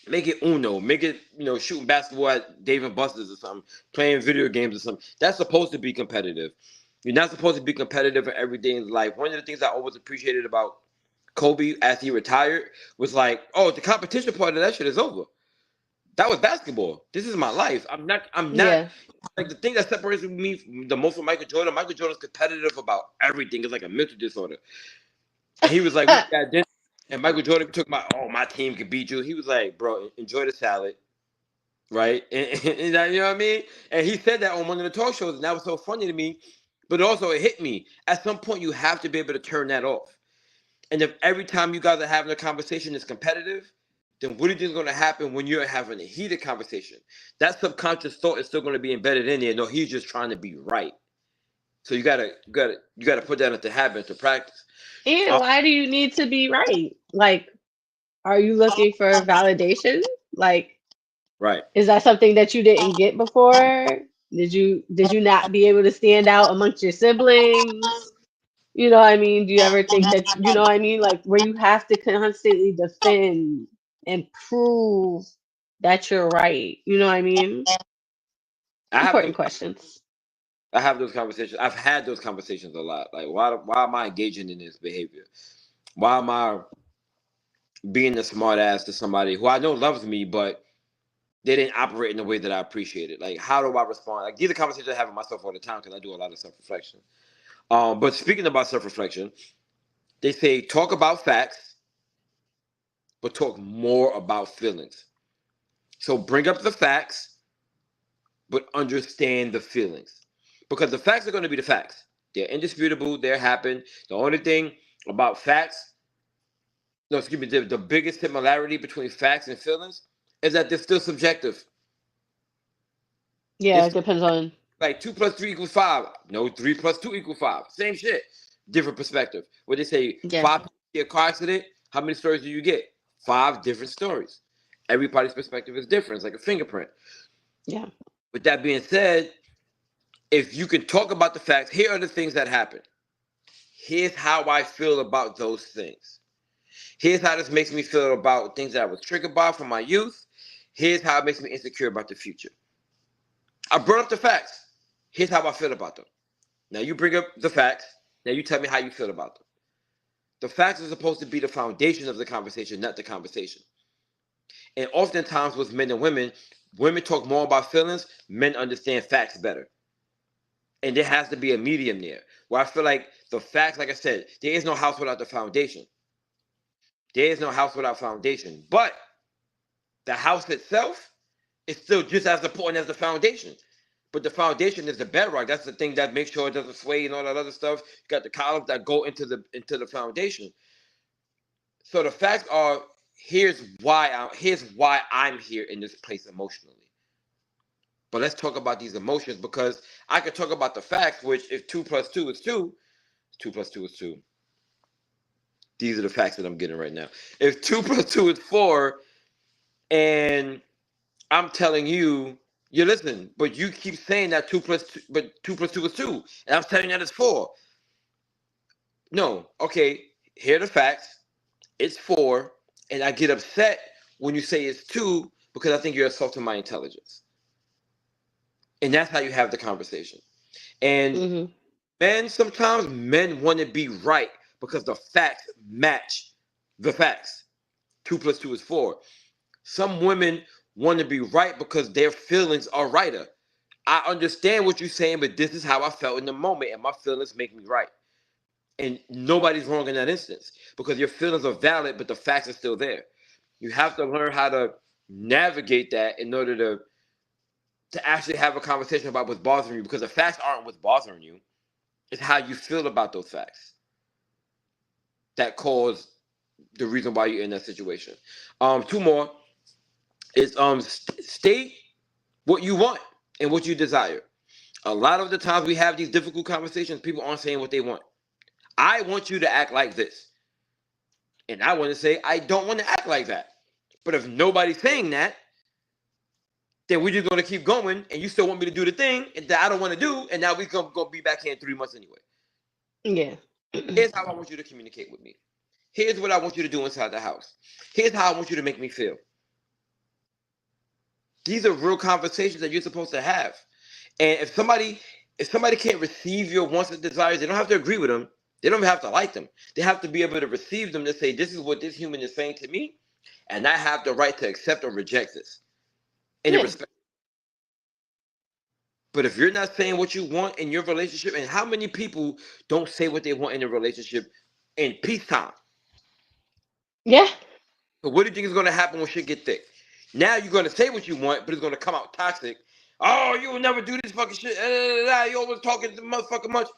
Make it Uno. Make it, shooting basketball at Dave and Buster's or something, playing video games or something. That's supposed to be competitive. You're not supposed to be competitive in everyday in life. One of the things I always appreciated about Kobe as he retired was like, oh, the competition part of that shit is over. That was basketball. This is my life. I'm not Yeah. like the thing that separates me the most from Michael Jordan. Michael Jordan's competitive about everything. It's like a mental disorder. And he was like, we got dinner. And Michael Jordan took my team can beat you. He was like, bro, enjoy the salad, right? And you know what I mean? And he said that on one of the talk shows, and that was so funny to me. But also, it hit me. At some point, you have to be able to turn that off. And if every time you guys are having a conversation is competitive, then what do you think is going to happen when you're having a heated conversation? That subconscious thought is still going to be embedded in there. No, he's just trying to be right. So you gotta put that into habit, into practice. And why do you need to be right? Like, are you looking for validation? Like, Right. is that something that you didn't get before? Did you not be able to stand out amongst your siblings? You know what I mean? Do you ever think that, you know what I mean? Like, where you have to constantly defend and prove that you're right. You know what I mean? I have those Important questions. I have those conversations. I've had those conversations a lot. Like, why am I engaging in this behavior? Why am I being a smart ass to somebody who I know loves me, but they didn't operate in the way that I appreciate it? Like, how do I respond? Like, these are conversations I have with myself all the time because I do a lot of self reflection. But speaking about self reflection, they say talk about facts, but talk more about feelings. So bring up the facts, but understand the feelings. Because the facts are going to be the facts. They're indisputable, they're happened. The only thing about facts, no, excuse me, the biggest similarity between facts and feelings is that they're still subjective. Yeah, It's it depends on. like 2 plus 3 equals 5. No, 3 plus 2 equals 5. Same shit. Different perspective. What they say, Yeah, 5 people get a car accident, how many stories do you get? 5 different stories. Everybody's perspective is different. It's like a fingerprint. yeah, With that being said, if you can talk about the facts, here are the things that happen. Here's how I feel about those things. Here's how this makes me feel about things that I was triggered by from my youth. Here's how it makes me insecure about the future. I brought up the facts. Here's how I feel about them. Now you bring up the facts. Now you tell me how you feel about them. The facts are supposed to be the foundation of the conversation, not the conversation. And oftentimes with men and women talk more about feelings, men understand facts better. And there has to be a medium there where I feel like the facts, like I said, there is no house without the foundation. There is no house without foundation. But the house itself is still just as important as the foundation. But the foundation is the bedrock. That's the thing that makes sure it doesn't sway and all that other stuff. You got the columns that go into the foundation. So the facts are here's why I'm here in this place emotionally. But let's talk about these emotions because I could talk about the facts, which if 2 plus 2 is 2, 2 plus 2 is 2. These are the facts that I'm getting right now. If 2 plus 2 is 4, and I'm telling you, you listen, but you keep saying that 2 plus 2, but 2 plus 2 is 2, and I'm telling you that it's 4. No, okay, here are the facts. It's 4, and I get upset when you say it's 2 because I think you're assaulting my intelligence. And that's how you have the conversation. And hmm sometimes men want to be right because the facts match the facts. 2 plus 2 is 4. Some women want to be right because their feelings are righter. I understand what you're saying, but this is how I felt in the moment, and my feelings make me right. And nobody's wrong in that instance because your feelings are valid, but the facts are still there. You have to learn how to navigate that in order to actually have a conversation about what's bothering you because the facts aren't what's bothering you. It's how you feel about those facts that cause the reason why you're in that situation. Two more is state what you want and what you desire. A lot of the times we have these difficult conversations, people aren't saying what they want. I want you to act like this. And I want to say, I don't want to act like that. But if nobody's saying that, then we're just going to keep going. And you still want me to do the thing that I don't want to do. And now we're going to be back here in 3 months anyway. Yeah. Here's how I want you to communicate with me. Here's what I want you to do inside the house. Here's how I want you to make me feel. These are real conversations that you're supposed to have. And if somebody can't receive your wants and desires, they don't have to agree with them. They don't even have to like them. They have to be able to receive them to say, this is what this human is saying to me, and I have the right to accept or reject this. And it Yeah. respect. But if you're not saying what you want in your relationship, and how many people don't say what they want in a relationship in peacetime? Yeah. So what do you think is going to happen when shit get thick? Now you're going to say what you want, but it's going to come out toxic. Oh, you will never do this fucking shit. You always talking to motherfucking much.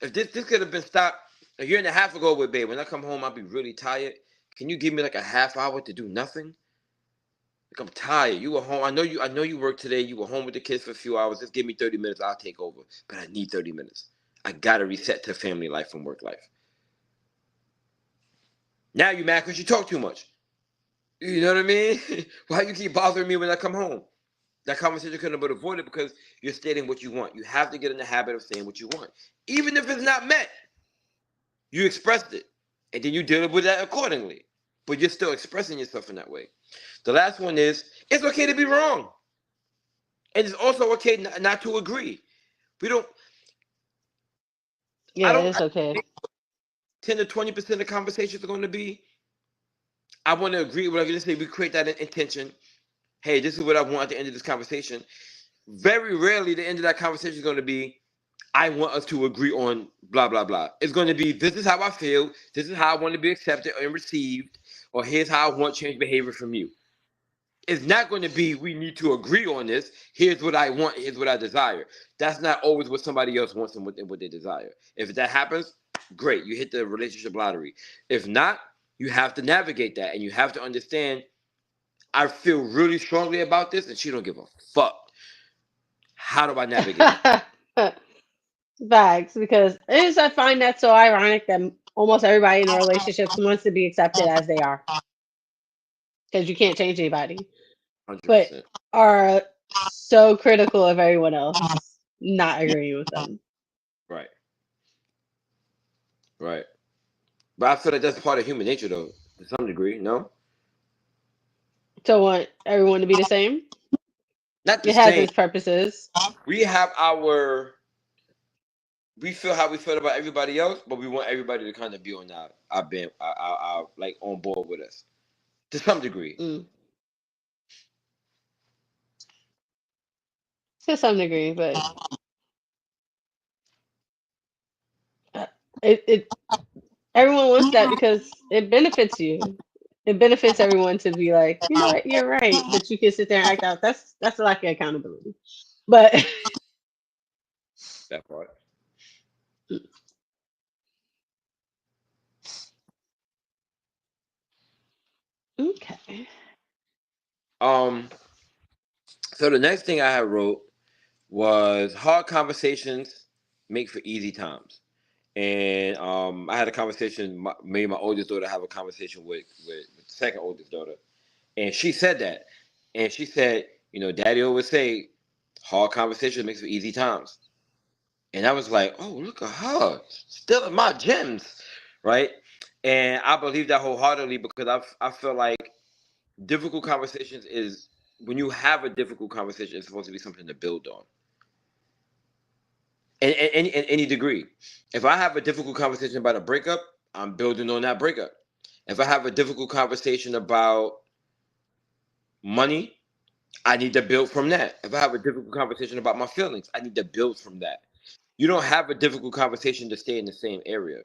If this could have been stopped a year and a half ago with babe, when I come home, I'll be really tired. Can you give me like a half hour to do nothing? Like I'm tired. You were home. I know you worked today. You were home with the kids for a few hours. Just give me 30 minutes. I'll take over. But I need 30 minutes. I gotta reset to family life from work life. Now you mad because you talk too much. You know what I mean? Why you keep bothering me when I come home? That conversation couldn't have been avoided because you're stating what you want. You have to get in the habit of saying what you want. Even if it's not met, you expressed it. And then you deal with that accordingly. But you're still expressing yourself in that way. The last one is, it's okay to be wrong. And it's also okay not to agree. We don't, Yeah, it's I okay. think 10 to 20% of conversations are going to be, I want to agree with, let's say we create that intention. Hey, this is what I want at the end of this conversation. Very rarely the end of that conversation is going to be, I want us to agree on blah, blah, blah. It's going to be, this is how I feel. This is how I want to be accepted and received. Or here's how I want change behavior from you. It's not going to be, we need to agree on this. Here's what I want. Here's what I desire. That's not always what somebody else wants and what they desire. If that happens, great. You hit the relationship lottery. If not, you have to navigate that. And you have to understand, I feel really strongly about this and she don't give a fuck. How do I navigate that? Facts, because it is, I find that so ironic that almost everybody in a relationship wants to be accepted as they are, because you can't change anybody, but 100%. are so critical of everyone else not agreeing with them. Right. Right. But I feel like that's part of human nature, though, to some degree. No, To want everyone to be the same, not the it has same. its purposes. We have our. We feel how we feel about everybody else, but we want everybody to kind of be on our like on board with us to some degree. Mm, to some degree, but uh, it everyone wants that because it benefits you. It benefits everyone to be like, you know what, you're right, but you can sit there and act out. That's a lack of accountability. But That part. okay. Um. So the next thing I had wrote was hard conversations make for easy times. And I had a conversation. Me and my oldest daughter have a conversation with the second oldest daughter, and she said that, and she said, Daddy always say, hard conversation makes for easy times, and I was like, oh, look at her, still in my gems, right? And I believe that wholeheartedly because I feel like difficult conversations is when you have a difficult conversation, it's supposed to be something to build on. In any degree. If I have a difficult conversation about a breakup, I'm building on that breakup. If I have a difficult conversation about money, I need to build from that. If I have a difficult conversation about my feelings, I need to build from that. You don't have a difficult conversation to stay in the same area.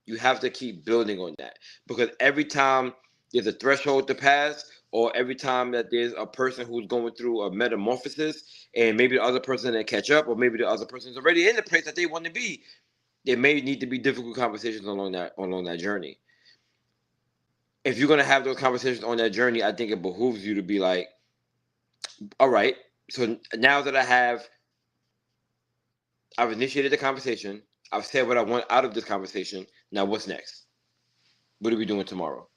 You have to keep building on that because every time there's a threshold to pass, or every time that there's a person who's going through a metamorphosis, and maybe the other person that catch up, or maybe the other person's already in the place that they want to be, there may need to be difficult conversations along that journey. If you're gonna have those conversations on that journey, I think it behooves you to be like, all right, so now that I've initiated the conversation, I've said what I want out of this conversation. Now what's next? What are we doing tomorrow?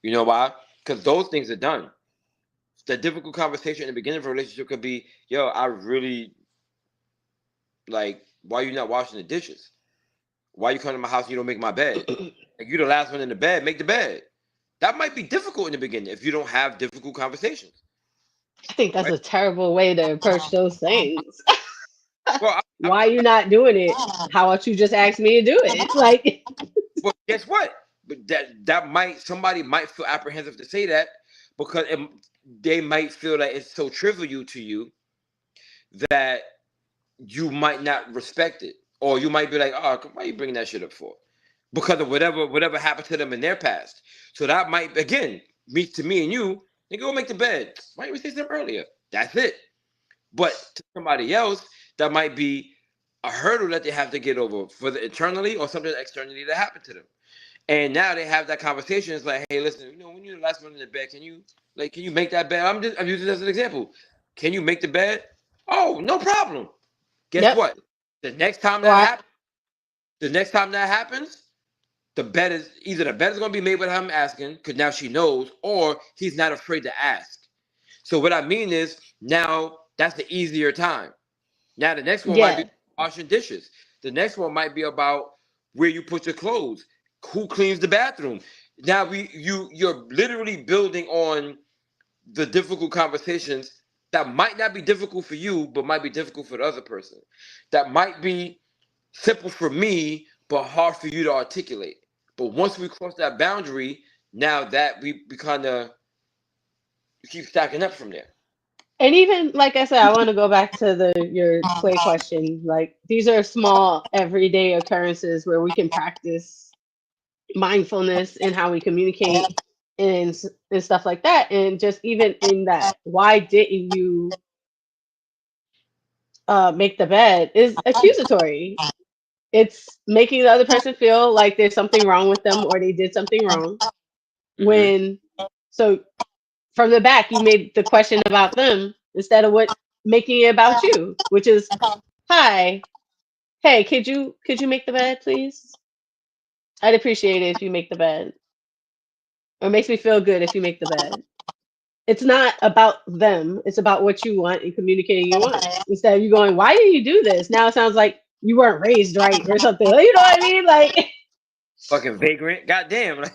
You know why? Because those things are done. The difficult conversation in the beginning of a relationship could be, yo, I really like, why you not washing the dishes? Why you come to my house and you don't make my bed? Like you the last one in the bed, make the bed. That might be difficult in the beginning if you don't have difficult conversations, I think that's right? a terrible way to approach those things. Well, Why you not doing it? How about you just ask me to do it? Like, well, guess what? But that might somebody might feel apprehensive to say that because they might feel that it's so trivial to you that you might not respect it, or you might be like, "Oh, why are you bringing that shit up for?" because of whatever happened to them in their past. So that might again to me and you. They go make the bed. Why didn't we say something earlier? That's it. But to somebody else, that might be a hurdle that they have to get over, whether internally or something externally that happened to them. And now they have that conversation. It's like, hey, listen, when you're the last one in the bed, can you make that bed? I'm using this as an example. Can you make the bed? Oh, no problem. Guess what? The next time that happens, the bed is going to be made without him asking, because now she knows, or he's not afraid to ask. So what I mean is, now that's the easier time. Now the next one might be washing dishes. The next one might be about where you put your clothes, who cleans the bathroom. Now you're literally building on the difficult conversations that might not be difficult for you, but might be difficult for the other person. That might be simple for me, but hard for you to articulate. But once we cross that boundary, now that we kind of keep stacking up from there. And even like I said, I want to go back to your play question. Like, these are small everyday occurrences where we can practice mindfulness in how we communicate and stuff like that. And just even in that, why didn't you make the bed is accusatory. It's making the other person feel like there's something wrong with them or they did something wrong. So from the back, you made the question about them instead of making it about you, which is, hi, hey, could you make the bed, please? I'd appreciate it if you make the bed. Or it makes me feel good if you make the bed. It's not about them. It's about what you want and communicating you want. Instead of you going, why did you do this? Now it sounds like you weren't raised right or something. You know what I mean? Like, fucking vagrant. Goddamn.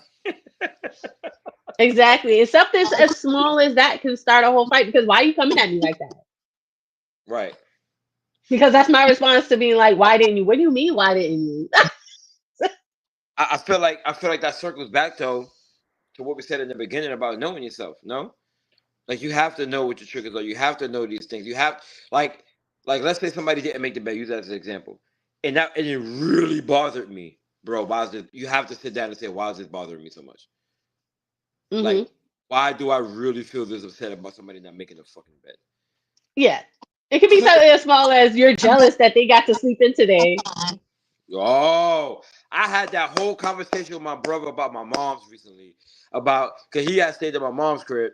Exactly. And something as small as that can start a whole fight, because why are you coming at me like that? Right. Because that's my response to being like, why didn't you? What do you mean, why didn't you? I feel like that circles back though to what we said in the beginning about knowing yourself. No, like you have to know what your triggers are. You have to know these things. You have like let's say somebody didn't make the bed. Use that as an example, and it really bothered me, bro. Why is it? You have to sit down and say, why is this bothering me so much? Like, why do I really feel this upset about somebody not making a fucking bed? Yeah, it could be something as small as you're jealous that they got to sleep in today. Oh, I had that whole conversation with my brother about my mom's recently, because he had stayed at my mom's crib,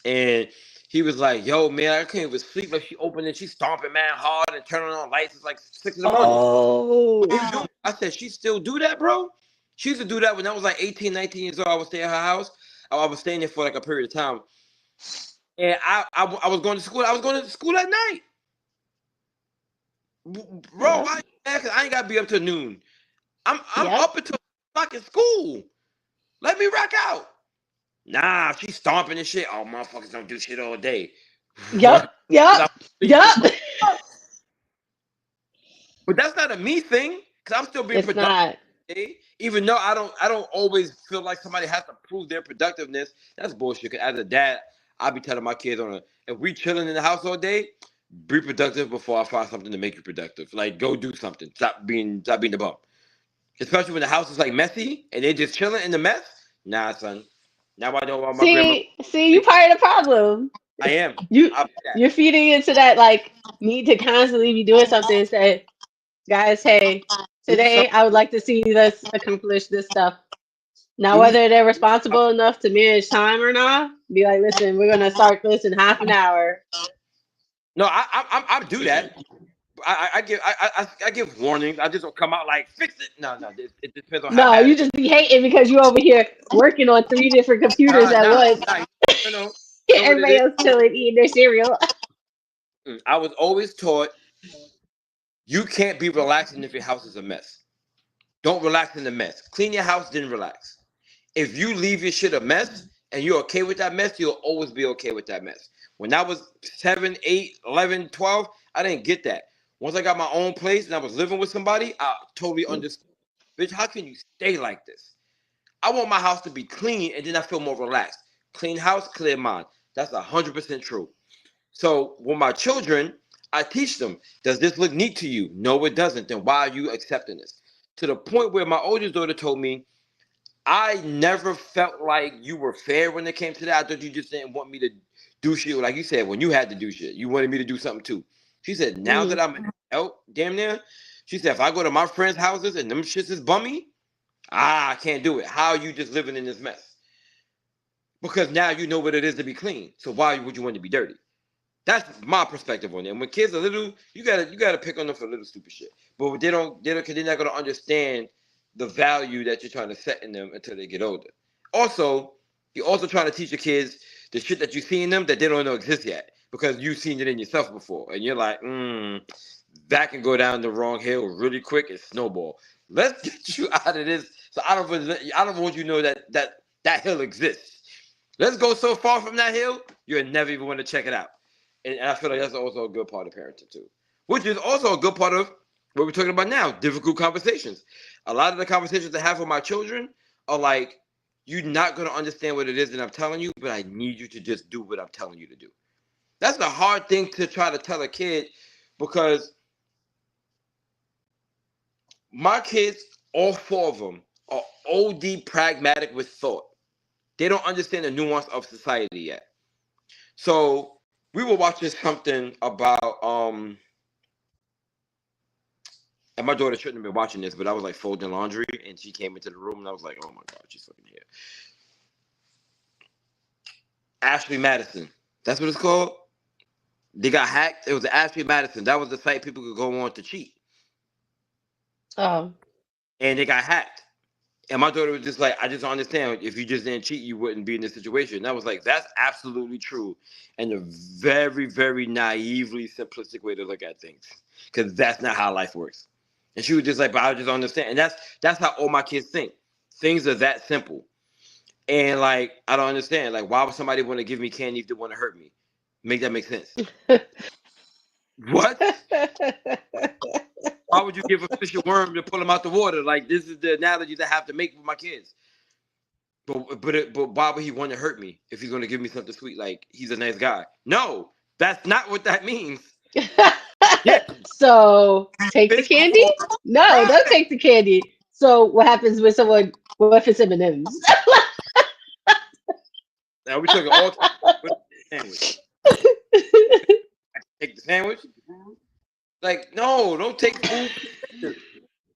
and he was like, "Yo, man, I can't even sleep." Like, she opened it, she's stomping man hard and turning on lights. It's like 6 in the morning. Oh, what are you doing? I said, she still do that, bro? She used to do that when I was like 18, 19 years old. I would stay at her house. I was staying there for like a period of time, and I was going to school. I was going to school at night. Bro, why? Because I ain't got to be up till noon. I'm up until fucking school. Let me rock out. Nah, she's stomping and shit. Oh, motherfuckers don't do shit all day. Yep. But that's not a me thing, because I'm still being productive. Not. Even though I don't always feel like somebody has to prove their productiveness. That's bullshit. As a dad, I'll be telling my kids if we chilling in the house all day, be productive before I find something to make you productive. Like, go do something. Stop being the bum. Especially when the house is like messy and they just chilling in the mess. Nah, son. Now I know why my grandma. See, you part of the problem. I am. You're feeding into that like need to constantly be doing something and say, guys, hey, today I would like to see us accomplish this stuff. Now, whether they're responsible enough to manage time or not, be like, listen, we're gonna start this in half an hour. No, I do that. I give warnings. I just don't come out like fix it. No, it depends on how bad. You just be hating because you over here working on 3 different computers at once. Everybody else chilling, eating their cereal. I was always taught you can't be relaxing if your house is a mess. Don't relax in the mess. Clean your house, then relax. If you leave your shit a mess and you're okay with that mess, you'll always be okay with that mess. When I was 7, 8, 11, 12, I didn't get that. Once I got my own place and I was living with somebody, I totally understood. Bitch, how can you stay like this? I want my house to be clean and then I feel more relaxed. Clean house, clear mind. That's 100% true. So with my children, I teach them, does this look neat to you? No, it doesn't. Then why are you accepting this? to the point where my oldest daughter told me, I never felt like you were fair when it came to that. I thought you just didn't want me to do shit. Like you said, when you had to do shit, you wanted me to do something too. She said, now that I'm out, damn near, she said, if I go to my friends' houses and them shits is bummy, I can't do it. How are you just living in this mess? Because now you know what it is to be clean. So why would you want to be dirty? That's my perspective on it. And when kids are little, you gotta pick on them for little stupid shit. But cause they're not gonna understand the value that you're trying to set in them until they get older. Also, you're also trying to teach your kids the shit that you see in them that they don't know exists yet. Because you've seen it in yourself before. And you're like, that can go down the wrong hill really quick and snowball. Let's get you out of this. So I don't want you to know that hill exists. Let's go so far from that hill, you'll never even want to check it out. And I feel like that's also a good part of parenting too, which is also a good part of what we're talking about now, difficult conversations. A lot of the conversations I have with my children are like, you're not going to understand what it is that I'm telling you, but I need you to just do what I'm telling you to do. That's a hard thing to try to tell a kid because my kids, all four of them, are OD pragmatic with thought. They don't understand the nuance of society yet. So we were watching something about and my daughter shouldn't have been watching this, but I was like folding laundry and she came into the room and I was like, oh my God, she's fucking here. Ashley Madison. That's what it's called. They got hacked. It was Ashley Madison. That was the site people could go on to cheat. Oh. And they got hacked. And my daughter was just like, I just don't understand. If you just didn't cheat, you wouldn't be in this situation. And I was like, that's absolutely true. And a very, very naively simplistic way to look at things. Because that's not how life works. And she was just like, but I just don't understand. And that's how all my kids think. Things are that simple. And like, I don't understand. Like, why would somebody want to give me candy if they want to hurt me? Make that make sense. What? Why would you give a fish a worm to pull him out the water? Like, this is the analogy that I have to make with my kids. But why would he want to hurt me if he's going to give me something sweet? Like, he's a nice guy. No, that's not what that means. Yeah. So take the candy? No, right. Don't take the candy. So what happens when someone, what if it's M&M's? Now we're talking all sandwich. Take the sandwich? Like, no, don't take food.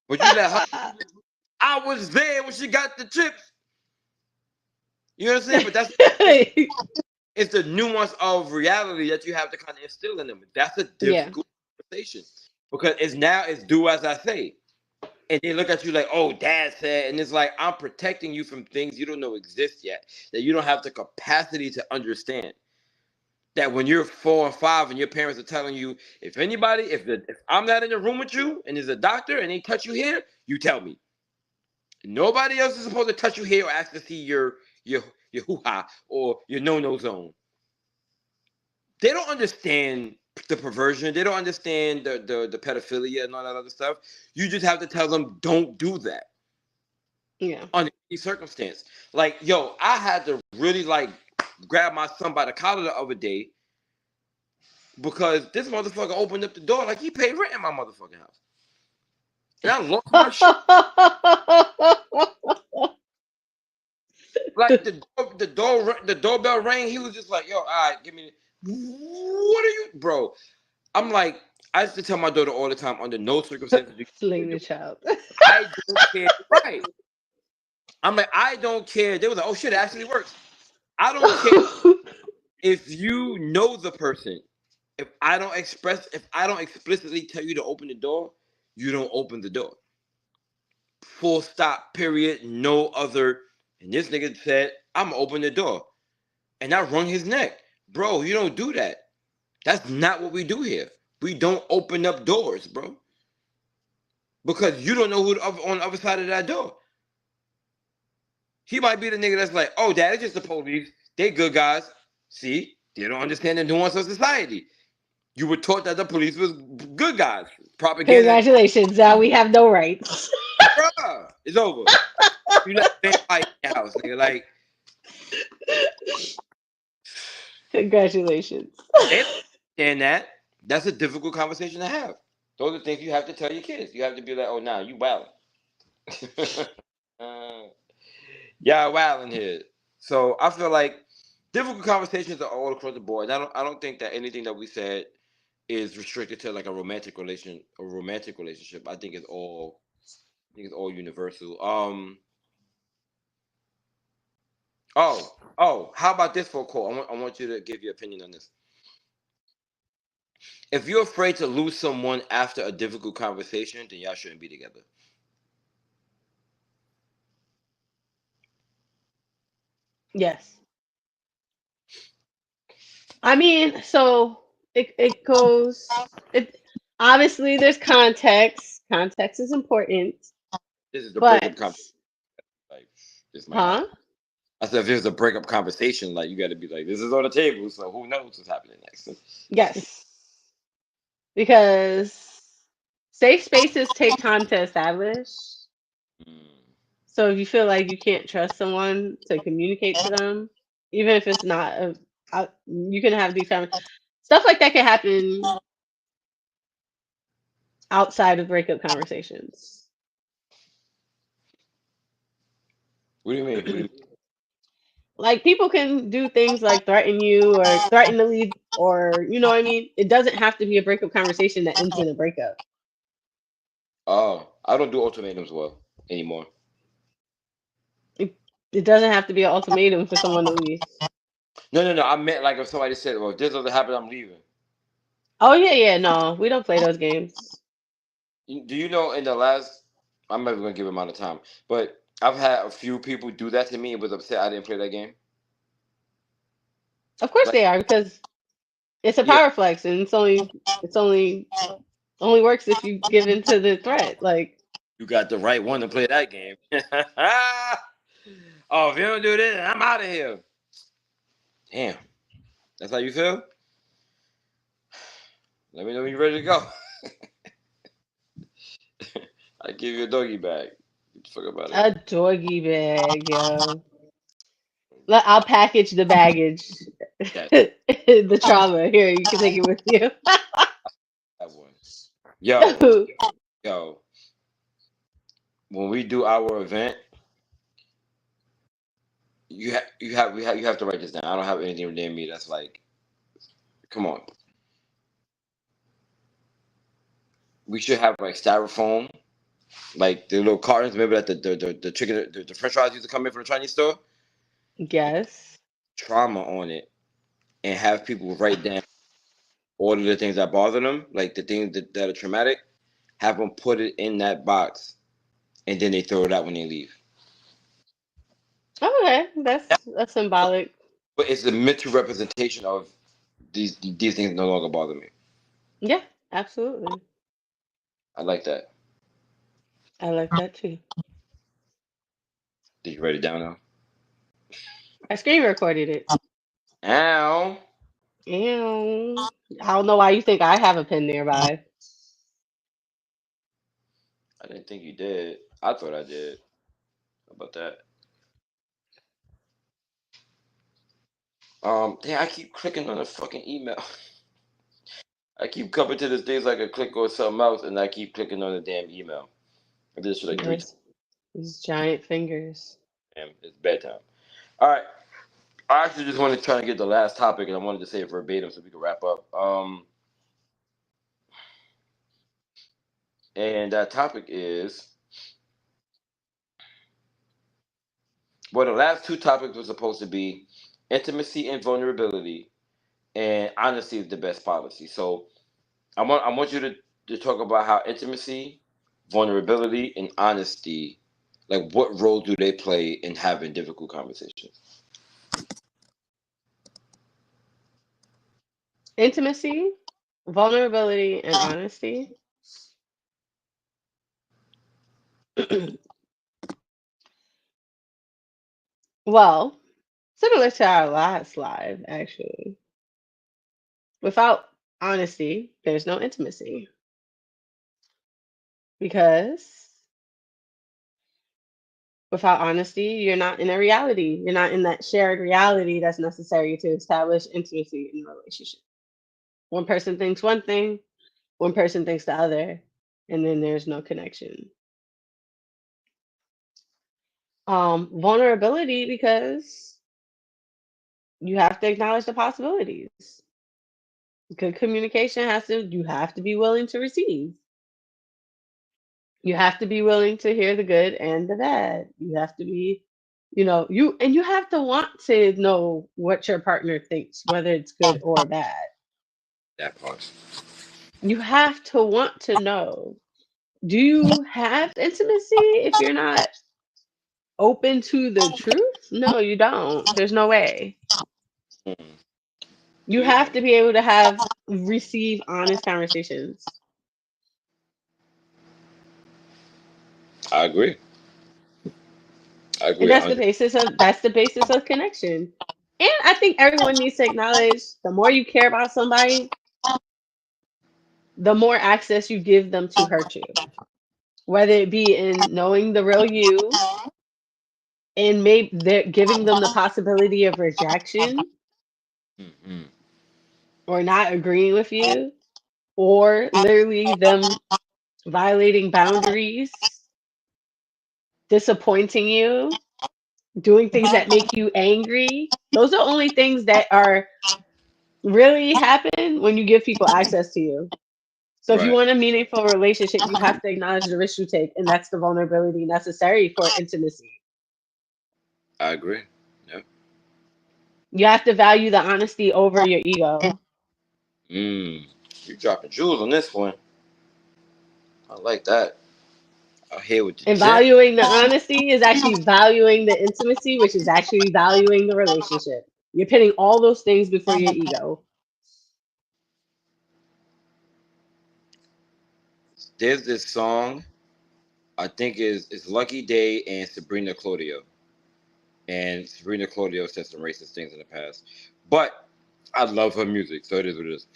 But you let her. I was there when she got the chips. You know what I'm saying? But that's it's the nuance of reality that you have to kind of instill in them. That's a difficult conversation because it's do as I say, and they look at you like, oh, Dad said, and it's like I'm protecting you from things you don't know exist yet, that you don't have the capacity to understand. That when you're 4 and 5 and your parents are telling you, if I'm not in the room with you and there's a doctor and they touch you here, you tell me. Nobody else is supposed to touch you here or ask to see your hoo-ha or your no-no zone. They don't understand the perversion. They don't understand the pedophilia and all that other stuff. You just have to tell them, don't do that. Yeah. Under any circumstance. Like, yo, I had to really like grab my son by the collar the other day because this motherfucker opened up the door like he paid rent in my motherfucking house. And I lost my shit. Like the doorbell rang. He was just like, "Yo, all right, give me. What are you, bro?" I'm like, I used to tell my daughter all the time, under no circumstances, you fling the child. I don't care. Right? I'm like, I don't care. They was like, "Oh shit, it actually works." I don't care if you know the person. If I don't explicitly tell you to open the door, you don't open the door. Full stop. Period. No other. And this nigga said, I'm gonna open the door. And I wrung his neck. Bro, you don't do that. That's not what we do here. We don't open up doors, bro. Because you don't know who's on the other side of that door. He might be the nigga that's like, oh, Dad, it's just the police. They good guys. See? They don't understand the nuance of society. You were taught that the police was good guys. Propaganda. Congratulations. Now we have no rights. Bruh, it's over. You let vampire in your house, nigga. Like, congratulations. They don't understand that. That's a difficult conversation to have. Those are things you have to tell your kids. You have to be like, oh, nah, you wild. Yeah, wilding here. So I feel like difficult conversations are all across the board. I don't think that anything that we said is restricted to like a romantic relationship. I think it's all universal. Oh, how about this for a quote? I want you to give your opinion on this. If you're afraid to lose someone after a difficult conversation, then y'all shouldn't be together. Yes. I mean, so it goes it obviously there's context. Context is important, This is the breakup but conversation. Like, this might huh? happen. I said, if there's a breakup conversation, like you got to be like, this is on the table, so who knows what's happening next? Yes. Because safe spaces take time to establish. Mm. So if you feel like you can't trust someone to communicate to them, even if it's not you can have these kind of stuff like that can happen outside of breakup conversations. What do you mean? What do you Like people can do things like threaten you or threaten to leave or you know what I mean? It doesn't have to be a breakup conversation that ends in a breakup. Oh, I don't do ultimatums well anymore. It, it doesn't have to be an ultimatum for someone to leave. No. I meant like if somebody said, "Well, if this doesn't happen, I'm leaving." Oh yeah, yeah, no, we don't play those games. Do you know in the last? I'm never gonna give amount of time, but I've had a few people do that to me and was upset I didn't play that game. Of course Like, they are because it's a yeah, power flex and it's only works if you give into the threat. Like, you got the right one to play that game. Oh, if you don't do this, I'm out of here. Damn, that's how you feel. Let me know when you're ready to go. I give you a doggy bag. Get the fuck up out of a here. doggy bag, yo. I'll package the baggage, That the trauma. Here, you can take it with you. that one. Yo. When we do our event, you have to write this down. I don't have anything near me that's like, come on. We should have like styrofoam, like the little cartons. Remember that the chicken the French fries used to come in from the Chinese store. Yes. Trauma on it, and have people write down all of the things that bother them, like the things that are traumatic. Have them put it in that box, and then they throw it out when they leave. Okay, Yeah. that's symbolic. But it's a mental representation of these things no longer bother me. Yeah, absolutely. I like that. I like that too. Did you write it down now? I screen recorded it. Ow. Ew. I don't know why you think I have a pen nearby. I didn't think you did. I thought I did. How about that? Damn, I keep clicking on the fucking email. I keep coming to this thing so I can click on something else, and I keep clicking on the damn email. I did this for like 3 times. Yes, these giant fingers. Damn, it's bedtime. All right. I actually just wanted to try and get the last topic, and I wanted to say it verbatim so we can wrap up. And that topic is, well, the last two topics were supposed to be intimacy and vulnerability, and honesty is the best policy. So I want you to talk about how intimacy, vulnerability, and honesty, like what role do they play in having difficult conversations? Intimacy, vulnerability, and honesty. Well, similar to our last live, actually. Without honesty, there's no intimacy because without honesty, you're not in a reality. You're not in that shared reality that's necessary to establish intimacy in a relationship. One person thinks one thing, one person thinks the other, and then there's no connection. Vulnerability, because you have to acknowledge the possibilities. Good communication you have to be willing to receive. You have to be willing to hear the good and the bad. You have to be, you have to want to know what your partner thinks, whether it's good or bad. That part. You have to want to know. Do you have intimacy if you're not open to the truth? No, you don't. There's no way. Mm. You See, have to be able to receive honest conversations. I agree. I And agree. 100. that's the basis of connection. And I think everyone needs to acknowledge the more you care about somebody, the more access you give them to hurt you. Whether it be in knowing the real you and maybe they're giving them the possibility of rejection Mm-hmm. or not agreeing with you, or literally them violating boundaries, disappointing you, doing things that make you angry. Those are only things that are really happen when you give people access to you. So if you Right. want a meaningful relationship, you have to acknowledge the risk you take, and that's the vulnerability necessary for intimacy. I agree. Yep. You have to value the honesty over your ego. Mm. You dropping jewels on this one. I like that. I hear with the And gem. valuing the honesty is actually valuing the intimacy, which is actually valuing the relationship. You're putting all those things before your ego. There's this song. I think is Lucky Day and Sabrina Claudio. And Sabrina Claudio said some racist things in the past, but I love her music, so it is what it is.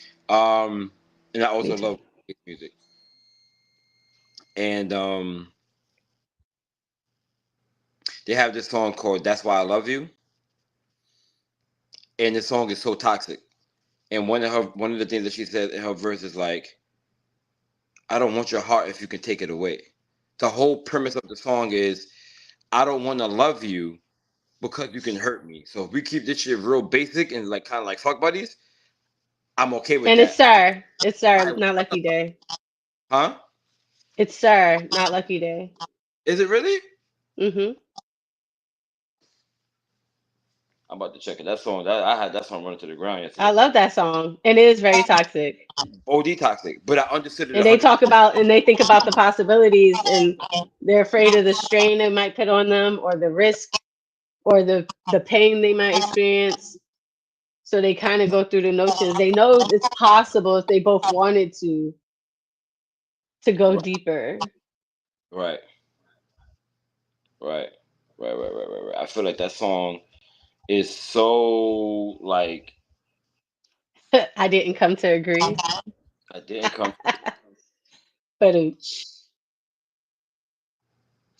And I Me also too. love music. And they have this song called "That's Why I Love You," and the song is so toxic. And one of the things that she said in her verse is like, "I don't want your heart if you can take it away." The whole premise of the song is, I don't want to love you because you can hurt me. So if we keep this shit real basic and like kind of like fuck buddies, I'm okay with And it's that. Sir. It's Sir, I, not Lucky Day. huh? It's Sir, not Lucky Day. Is it really? Hmm. I'm about to check it. That song, that I had that song running to the ground I yesterday. love that song. And it is very toxic. OD toxic, but I understood it And they 100. talk about and they think about the possibilities, and they're afraid of the strain it might put on them, or the risk, or the pain they might experience. So they kind of go through the notions. They know it's possible if they both wanted to go Right, deeper. right, right, right. I feel like that song is so like I didn't come to agree. I didn't come. But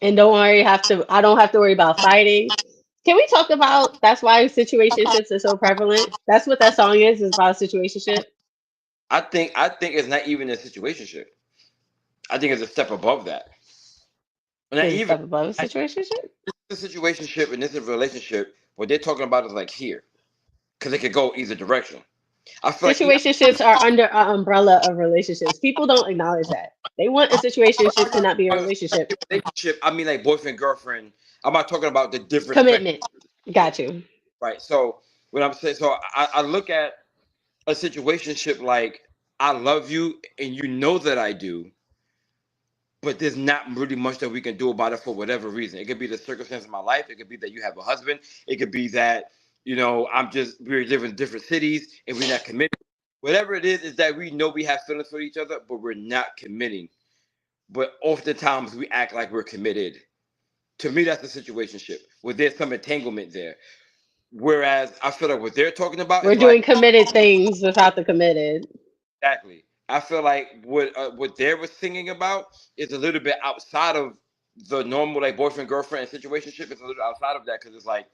and don't worry, I don't have to worry about fighting. Can we talk about that's why situationships are so prevalent? That's what that song is about a situationship. I think it's not even a situationship. I think it's a step above that. Not Is a even step above a like situationship. this is a situationship and this is a relationship. What they're talking about is like here, because it could go either direction. I feel like Situationships are under an umbrella of relationships. People don't acknowledge that. They want a situationship to not be a relationship. relationship. I mean, like boyfriend girlfriend. I'm not talking about the different spectrum. Commitment. Got you. Right. So what I'm saying, so I look at a situationship like I love you and you know that I do, but there's not really much that we can do about it for whatever reason. It could be the circumstance of my life. It could be that you have a husband. It could be that we live in different cities and we're not committed. Whatever it is that we know we have feelings for each other, but we're not committing. But oftentimes we act like we're committed. To me, that's the situationship where there's some entanglement there. Whereas I feel like what they're talking about We're is like doing committed things without the committed. exactly. I feel like what they were singing about is a little bit outside of the normal like boyfriend girlfriend and situationship. It's a little outside of that because it's like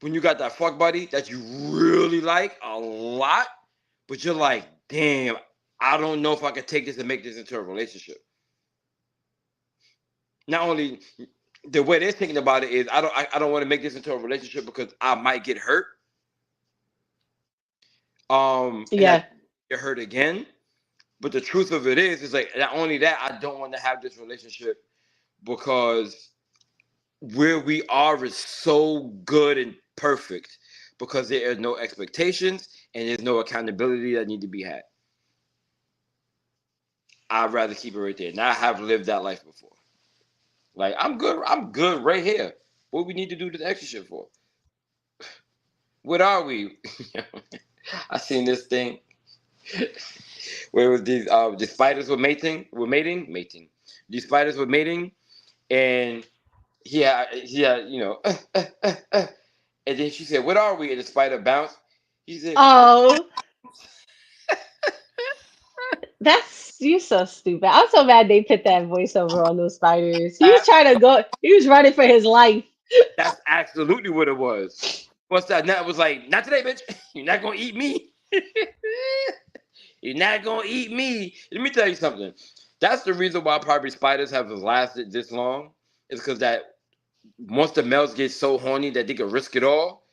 when you got that fuck buddy that you really like a lot, but you're like, damn, I don't know if I could take this and make this into a relationship. Not only the way they're thinking about it is, I don't want to make this into a relationship because I might get hurt. And I Yeah. get hurt again. But the truth of it is like not only that, I don't want to have this relationship because where we are is so good and perfect because there are no expectations and there's no accountability that need to be had. I'd rather keep it right there. Now I have lived that life before. Like I'm good. I'm good right here. What we need to do the extra shit for? What are we? I seen this thing where it was these the spiders were mating. These spiders were mating, and you know, and then she said, "What are we?" And the spider bounced. He said, Oh, that's you so stupid. I'm so mad they put that voiceover on those spiders. He was trying to go. He was running for his life. "That's absolutely what it was." What's that? That was like, "Not today, bitch. You're not gonna eat me. You're not gonna eat me." Let me tell you something. That's the reason why probably spiders have lasted this long. Is because that once the males get so horny that they can risk it all,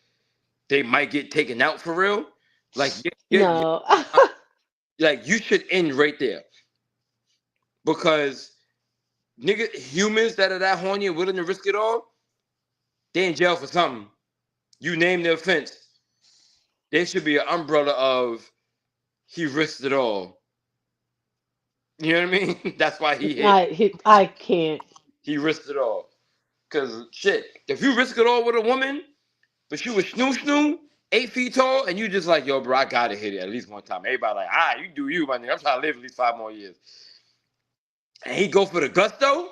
they might get taken out for real. Like, No. like you should end right there because nigga humans that are that horny and willing to risk it all, they in jail for something. You name the offense. There should be an umbrella of he risked it all. You know what I mean? That's why he hit. I can't. He risked it all. Cause shit, if you risk it all with a woman, but she was snoo, 8 feet tall, and you just like, yo, bro, I gotta hit it at least one time. Everybody like, you do you, my nigga. I'm trying to live at least 5 more years. And he go for the gusto,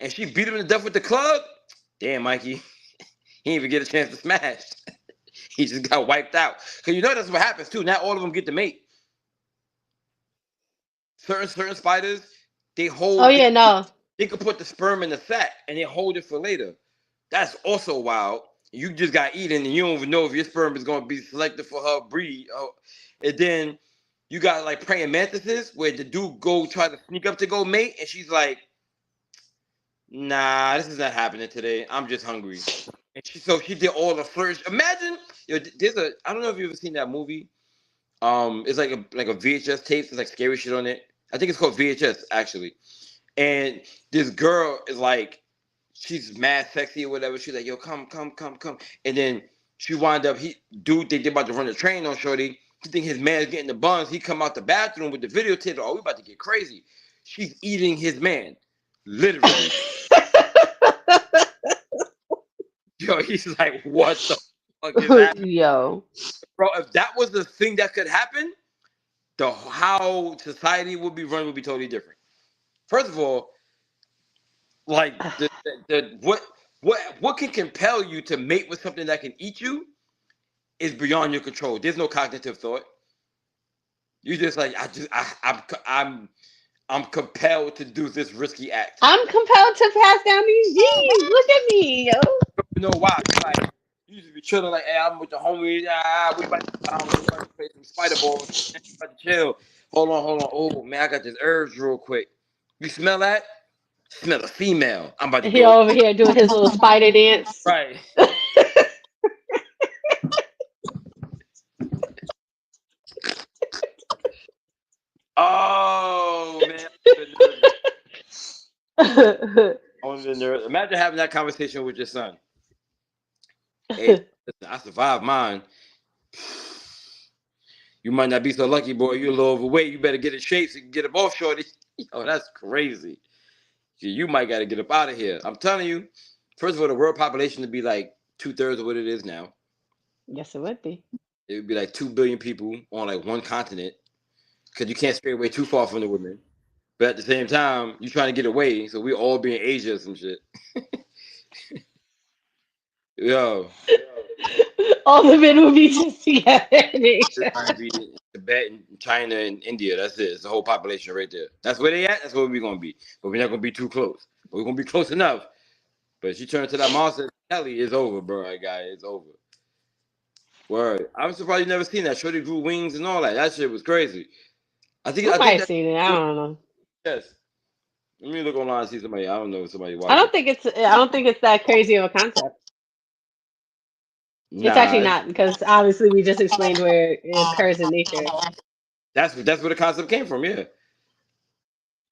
and she beat him to death with the club. Damn, Mikey, he didn't even get a chance to smash. He just got wiped out. Cause you know that's what happens too. Not all of them get to mate. Certain spiders, they Oh hold. yeah, no. They could put the sperm in the sac and they hold it for later. That's also wild. You just got eaten and you don't even know if your sperm is going to be selected for her breed. And then you got like praying mantises where the dude go try to sneak up to go mate and she's like, nah, this is not happening today. I'm just hungry. And she did all the flourish. Imagine, I don't know if you've ever seen that movie. It's like a VHS tape. It's like scary shit on it. I think it's called VHS actually. And this girl is like, she's mad sexy or whatever. She's like, yo, come. And then she wind up, they about to run the train on Shorty. He think his man's getting the buns. He come out the bathroom with the videotape. Oh, we about to get crazy. She's eating his man. Literally. Yo, he's like, what the fuck is happening? Yo. Bro, if that was the thing that could happen, how society would be run would be totally different. First of all, like what can compel you to mate with something that can eat you is beyond your control. There's no cognitive thought. You just like I'm compelled to do this risky act. I'm compelled to pass down these genes. Look at me, yo. You know why? Like you used to be chilling like, hey, I'm with the homies. We about to play some spider balls. About to chill. Hold on. Oh man, I got this herbs real quick. You smell that? Smell a female. I'm about to He go. over here doing his little spider dance. Right. Oh man. Imagine having that conversation with your son. Hey, listen, I survived mine. You might not be so lucky, boy. You're a little overweight. You better get in shape so you can get up off, shorty. Oh, that's crazy. You might got to get up out of here. I'm telling you. First of all, the world population would be like 2/3 of what it is now. Yes, it would be. It would be like 2 billion people on like one continent because you can't stray away too far from the women. But at the same time, you're trying to get away, so we all be in Asia or some shit. Yo. All the men will be just together in Asia. Tibet and China and India. That's it. It's the whole population right there. That's where they at. That's where we're gonna be. But we're not gonna be too close. But we're gonna be close enough. But if you turn to that monster, Kelly, it's over, bro. Guy, it's over. Word. I'm surprised you never seen that. Shorty grew wings and all that. That shit was crazy. I I might think have seen it. I don't know. yes. Let me look online and see somebody. I don't know somebody I watching. don't think it's that crazy of a concept. It's actually Nah, not, because obviously we just explained where it occurs in nature. that's where the concept came from. Yeah.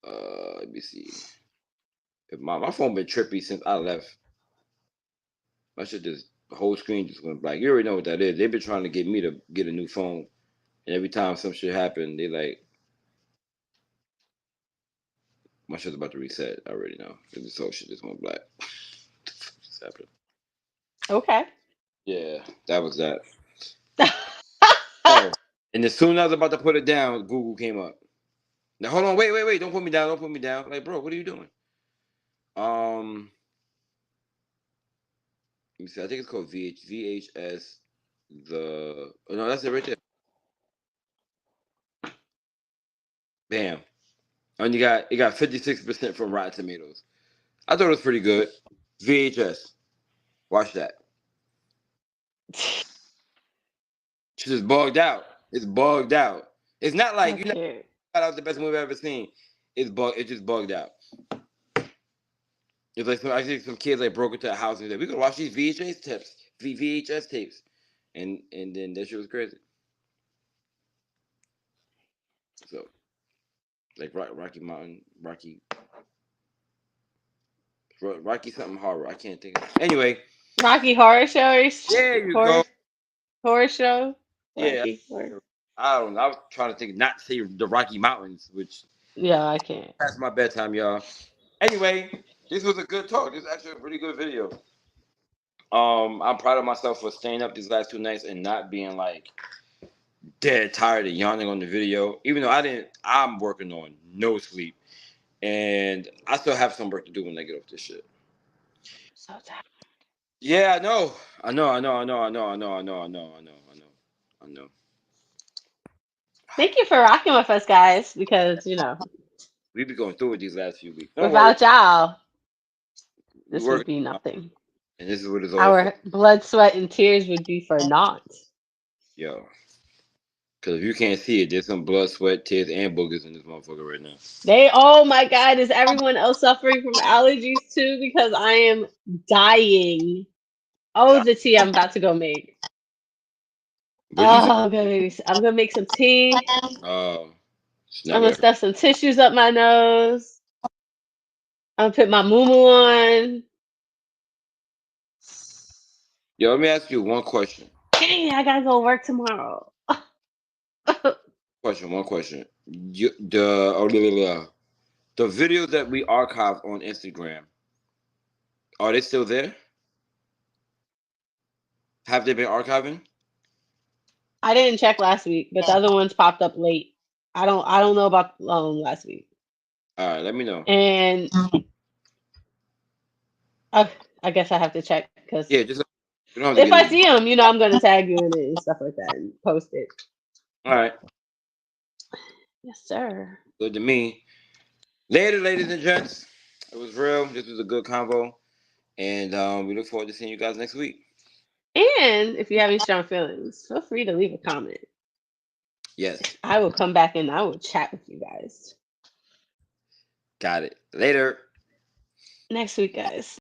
Let me see. If my phone been trippy since I left. I should just the whole screen just went black. You already know what that is. They've been trying to get me to get a new phone, and every time some shit happen, they like my shit's about to reset. I already know. This whole shit just went black. What's happening? Okay. Yeah, that was that. Oh, and as soon as I was about to put it down, Google came up. Now hold on, wait! Don't put me down! Don't put me down! Like, bro, what are you doing? Let me see. I think it's called VHS. Oh, no, that's it right there. Bam. And it got 56% from Rotten Tomatoes. I thought it was pretty good. VHS. Watch that. Shit is bugged out. It's bugged out. It's not like you know Okay. that was the best movie I've ever seen. It's just bugged out. It's like I think some kids like broke into a house and said, "We could watch these VHS tapes," and then that shit was crazy. So like Rocky Mountain, Rocky something horror. I can't think of it. Anyway, Rocky Horror Show. there you Horror go. Horror Show. Yeah, Rocky Horror. I don't know. I was trying to think not to say the Rocky Mountains, which Yeah, I can't. past my bedtime, y'all. Anyway, this was a good talk. This is actually a pretty good video. I'm proud of myself for staying up these last 2 nights and not being like dead tired and yawning on the video. Even though I'm working on no sleep, and I still have some work to do when I get off this shit. So tired. Yeah, I know. I know. Thank you for rocking with us, guys, because We be going through it these last few weeks. Don't worry. without y'all, We this would working be on it, nothing. and this is what it's all for. Our blood, sweat, and tears would be for naught. Yo. Because if you can't see it, there's some blood, sweat, tears, and boogers in this motherfucker right now. Oh my God, is everyone else suffering from allergies too? Because I am dying. Oh, Yeah. the tea I'm about to go make. What'd you say? Oh, I'm gonna make some tea. It's I'm not gonna what stuff some tissues up my nose. I'm gonna put my moo on. Yo, let me ask you one question. Dang, I gotta go work tomorrow. One question. The videos that we archived on Instagram, are they still there? Have they been archiving? I didn't check last week, but the other ones popped up late. I don't know about last week. All right, let me know. And I guess I have to check, because Yeah, just we don't have to if get I into. see them, I'm gonna tag you in it and stuff like that and post it. All right, Yes, sir. good to me. Later, ladies and gents. It was real. This was a good convo, and we look forward to seeing you guys next week. And if you have any strong feelings, feel free to leave a comment. Yes, I will come back and I will chat with you guys got it. Later. next week, guys.